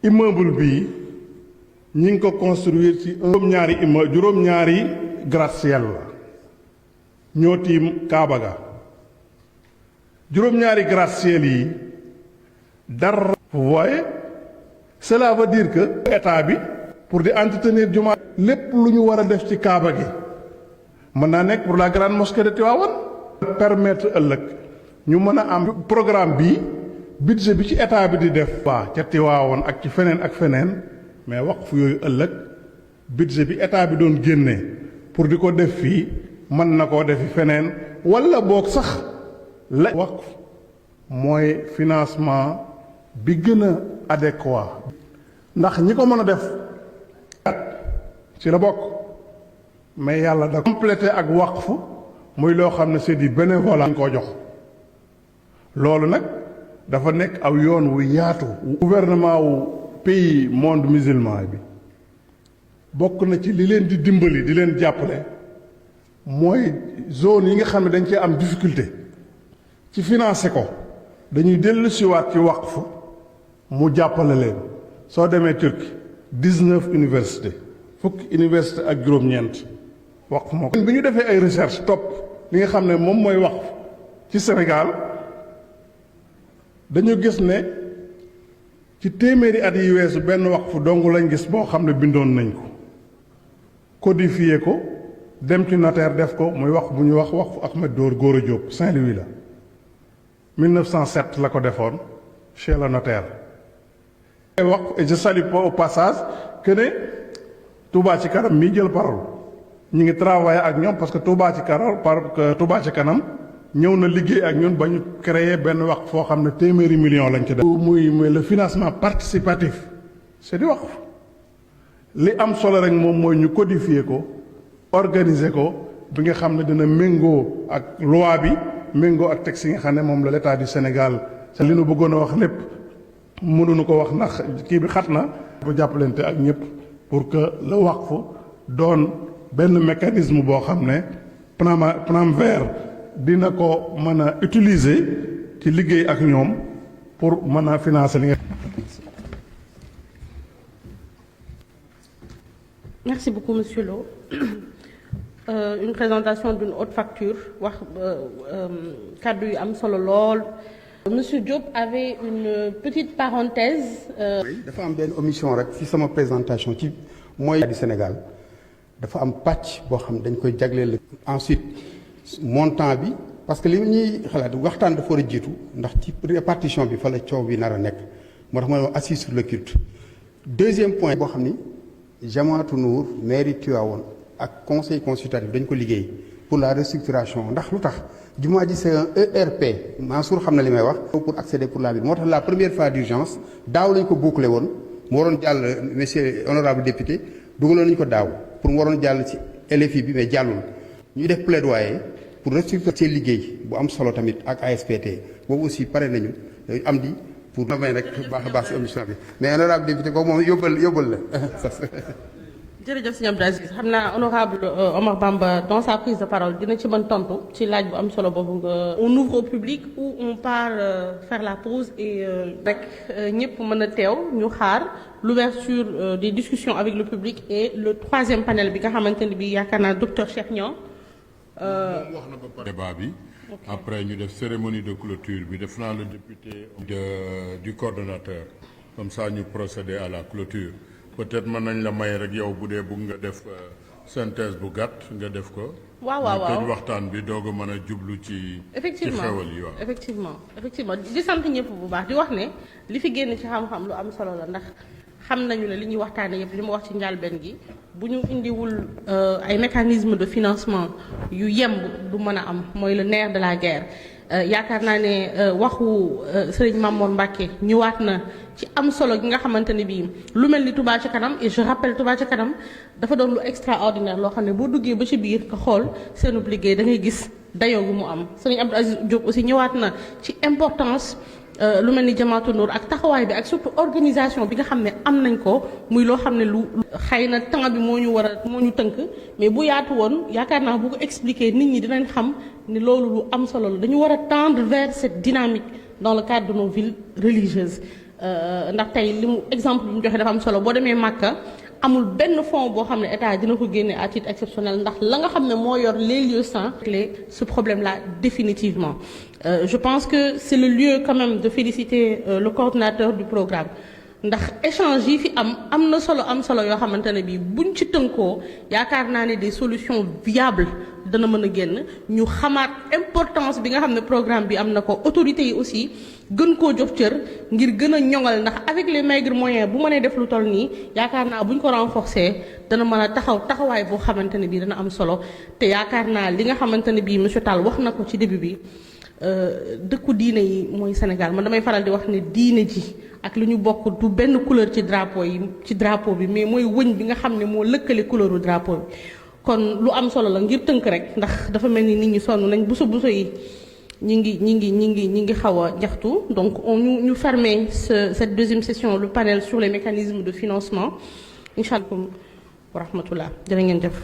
immeuble bi ñi ngi ko construire ci juróom-ñaari gratte-ciel la ñoo tiim Kaaba ga juróom-ñaari gratte-ciel yi dara vous voyez cela veut dire que état bi pour di entretenir jumaa lépp lu ñu war a def ci Kaaba gi mën naa nekk pour la grande mosquée de Tivaouane permettre ëllëg ñu mën a am programme bi budget bi ci état bi di def waa ca Tivaouane ak ci feneen ak feneen mais waqf yooyu ëllëg budget bi état bi doon génne pour di ko def fii mën na koo defi feneen walla boog sax la waqf mooy financement bi gën a adéquat ndax ñi ko mën a def ci la bokk mais yàlla da complété ak waqf muy loo xam ne c'est du bénévolat koo jox loolu nag dafa nekk aw yoon wu yaatu gouvernement wu pays monde musulman bi bokk na ci li leen di dimbali di leen jàppale mooy zone yi nga xam ne dañ cee am difficulté ci financer ko dañuy dellu siwaat ci waqf mu jàppale leen soo demee Turquie 19 université fukki université ak juróom-ñeent waqf moo ko bi ñu defee ay recherche topp li nga xam ne moom mooy waqf ci Sénégal dañu gis ne ci téeméeri at yi weesu benn waqf dong lañ gis boo xam ne bindoon nañ ko codifié ko dem ci notaire def ko muy wax bu ñu wax waqf Ahmed Gora Diop Saint-Louis la 1907 la ko defoon chez le notaire. waqf et je salue au passage que ne Touba ci kanam mii jël parole ñu ngi travailler ak ñoom parce que Touba ci kanam ñëw na liggéey ak ñun ba ñu créer benn waqf foo xam ne téeméeri million lañ ci def. muy le financement participatif c'est du waqf li am solo rek moom mooy ñu codifier ko organiser ko bi nga xam ne dina méngoo ak loi bi méngoo ak texte yi nga xam ne moom la l'État du Sénégal sa li nu bëggoon a wax lépp mënuñu ko wax ndax kii bi xat na bu jàppalante ak ñëpp pour que le waqf doon benn mécanisme boo xam ne plan vert dina ko mën a utiliser ci liggéey ak ñoom pour mën a financer li nga.
Merci beaucoup, Monsieur Lo. Une présentation d'une haute facture wax kàddu yu am solo lool. Monsieur Diop avait une petite parenthèse.
Oui, dafa am benn omission rek ci sama présentation ci mooy du Sénégal dafa am pàcc boo xam dañ koy jagleel. Ensuite montant bi parce que li ñuy xalaat waxtaan dafa war a jiitu ndax ci répartition bi fa la coow bi nar a nekk moo tax ma assis sur le culte. Deuxième point boo xam ni Jamaatu Nour mairie Tivaouane ak conseil consultatif dañ ko liggéey pour la restructuration ndax lu tax jumaa ji c'est un ERP Mansour xam na li may wax pour accéder pour la ville moo tax la première phase d'urgence daaw lañ ko boucler woon mu waroon jàll monsieur honorable député dugaloon nañu ko daaw pour mu waroon jàll ci LFI bi mais jàllul ñuy def plaidoyer pour restructurer seen liggéey bu am solo tamit ak ASPT boobu aussi pare nañu am di pour na may rek baax a baax si émission bi mais honorable député boobu moom yóbbal la
jërëjëf sëñ Abdou Aziz xam naa honorable Omar Bamba dans sa prise de parole dina ci mën tontu ci laaj bu am solo boobu nga. On ouvre au public ou on part faire la pause et rek ñëpp mën a teew ñu xaar l'ouverture des discussions avec le public et le troisième panel bi nga xamante ne bi yaakaar naa docteur Cheikh Niang.
moom wax na ba pare débat bi. Après ñu def cérémonie de clôture bi def naa le député du coordonnateur comme ça ñu procéder à la clôture. Peut-être mën nañ la may rek yow bu dee bëgg nga def synthèse bu gàtt nga def ko.
waaw
tëj waxtaan bi doog a mën a jublu ci.
effectivement
ci xewal yi waaw.
effectivement di sant ñëpp bu baax di wax ne li fi génn ci xam-xam lu am solo la ndax xam nañu ne li ñuy waxtaanee yëpp li ma wax ci njàlbeen gi bu ñu indiwul ay mécanismes de financement yu yemb du mën a am mooy le nerf de la guerre. Yaakaar naa ne waxu Serigne Mamour Mbacké ñëwaat na ci am solo gi nga xamante ne bii lu mel ni Touba ca kanam et je rappelle Touba ca kanam dafa doon lu extraordinaire loo xam ne boo duggee ba ci biir nga xool seenub liggéey da ngay gis dayoo gu mu am sëriñ Abdou Aziz Diop aussi ñëwaat na ci importance lu mel ni Jamaatu Noor ak taxawaay bi ak surtout organisation bi nga xam ne am nañ ko muy loo xam ne lu xëy na temps bi moo ñu tënk mais bu yaatu woon yaakaar naa bu ko expliquer nit ñi dinañ xam ni loolu lu am solo la dañu war a tendre vers cette dynamique dans le cadre de nos villes religieuses ndax tey li mu exemple bi mu joxe dafa am solo boo demee Màkka amul benn fonds boo xam ne état dina ko génne à titre exceptionnel ndax la nga xam ne moo yor les lieux saints ce problème-là définitivement je pense que c'est le lieu quand même de féliciter le coordinateur du programme ndax échange yi fi am na solo yoo xamante ne bii buñ ci tënkoo yaakaar naa ne des solutions viables dana mën a génn ñu xamaat importance bi nga xam ne programme bi am na ko autorités yi aussi gën koo jox cër ngir gën a ñoŋal ndax avec les maigres moyens bu mënee def lu toll nii yaakaar naa buñ ko renforcer dana mën a taxawaay boo xamante ne bii dana am solo te yaakaar naa li nga xamante ne bii monsieur Tall wax na ko ci début bi dëkku diine yi mooy Sénégal man damay faral di wax ne diine ji ak lu ñu bokk du benn couleur ci drapeau bi mais mooy wëñ bi nga xam ne moo lëkkale couleuru drapeau bi kon lu am solo la ngir tënk rek ndax dafa mel ni nit ñi sonn nañ buso yi ñi ngi xaw a jaxtu donc ñu fermer cette deuxième session le panel sur les mécanismes de financement incha allah wa rahmatullah jërë ngeen jëf.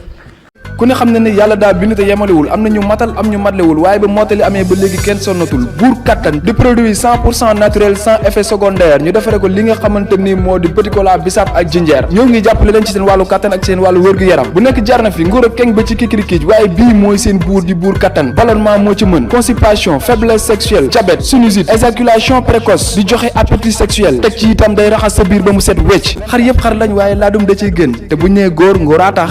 ku ne xam ne ne yàlla daa bind te yemalewul am na ñu matal am ñu matlewul waaye ba mottali amee ba léegi kenn sonnatul buur kattan di produit 100% naturel sans effet secondaire ñu defare ko li nga xamante ni moo di petit cola bisaab ak jinjeer ñoo ngi jàppale leen ci seen wàllu kattan ak seen wàllu wërgu-yaram bu nekk jarna fi nguur ak keng ba ci kikirikiij waaye bii mooy seen buur di buur kattan ballonnement moo ci mën constipation faiblesse sexuelle diabète sinusite éjaculation précoce di joxe appétit sexuel teg ci itam day raxas sa biir ba mu set wecc xar yëpp xar lañ waaye laadum da ciy gën te bu ñu nee góor ngóoraa tax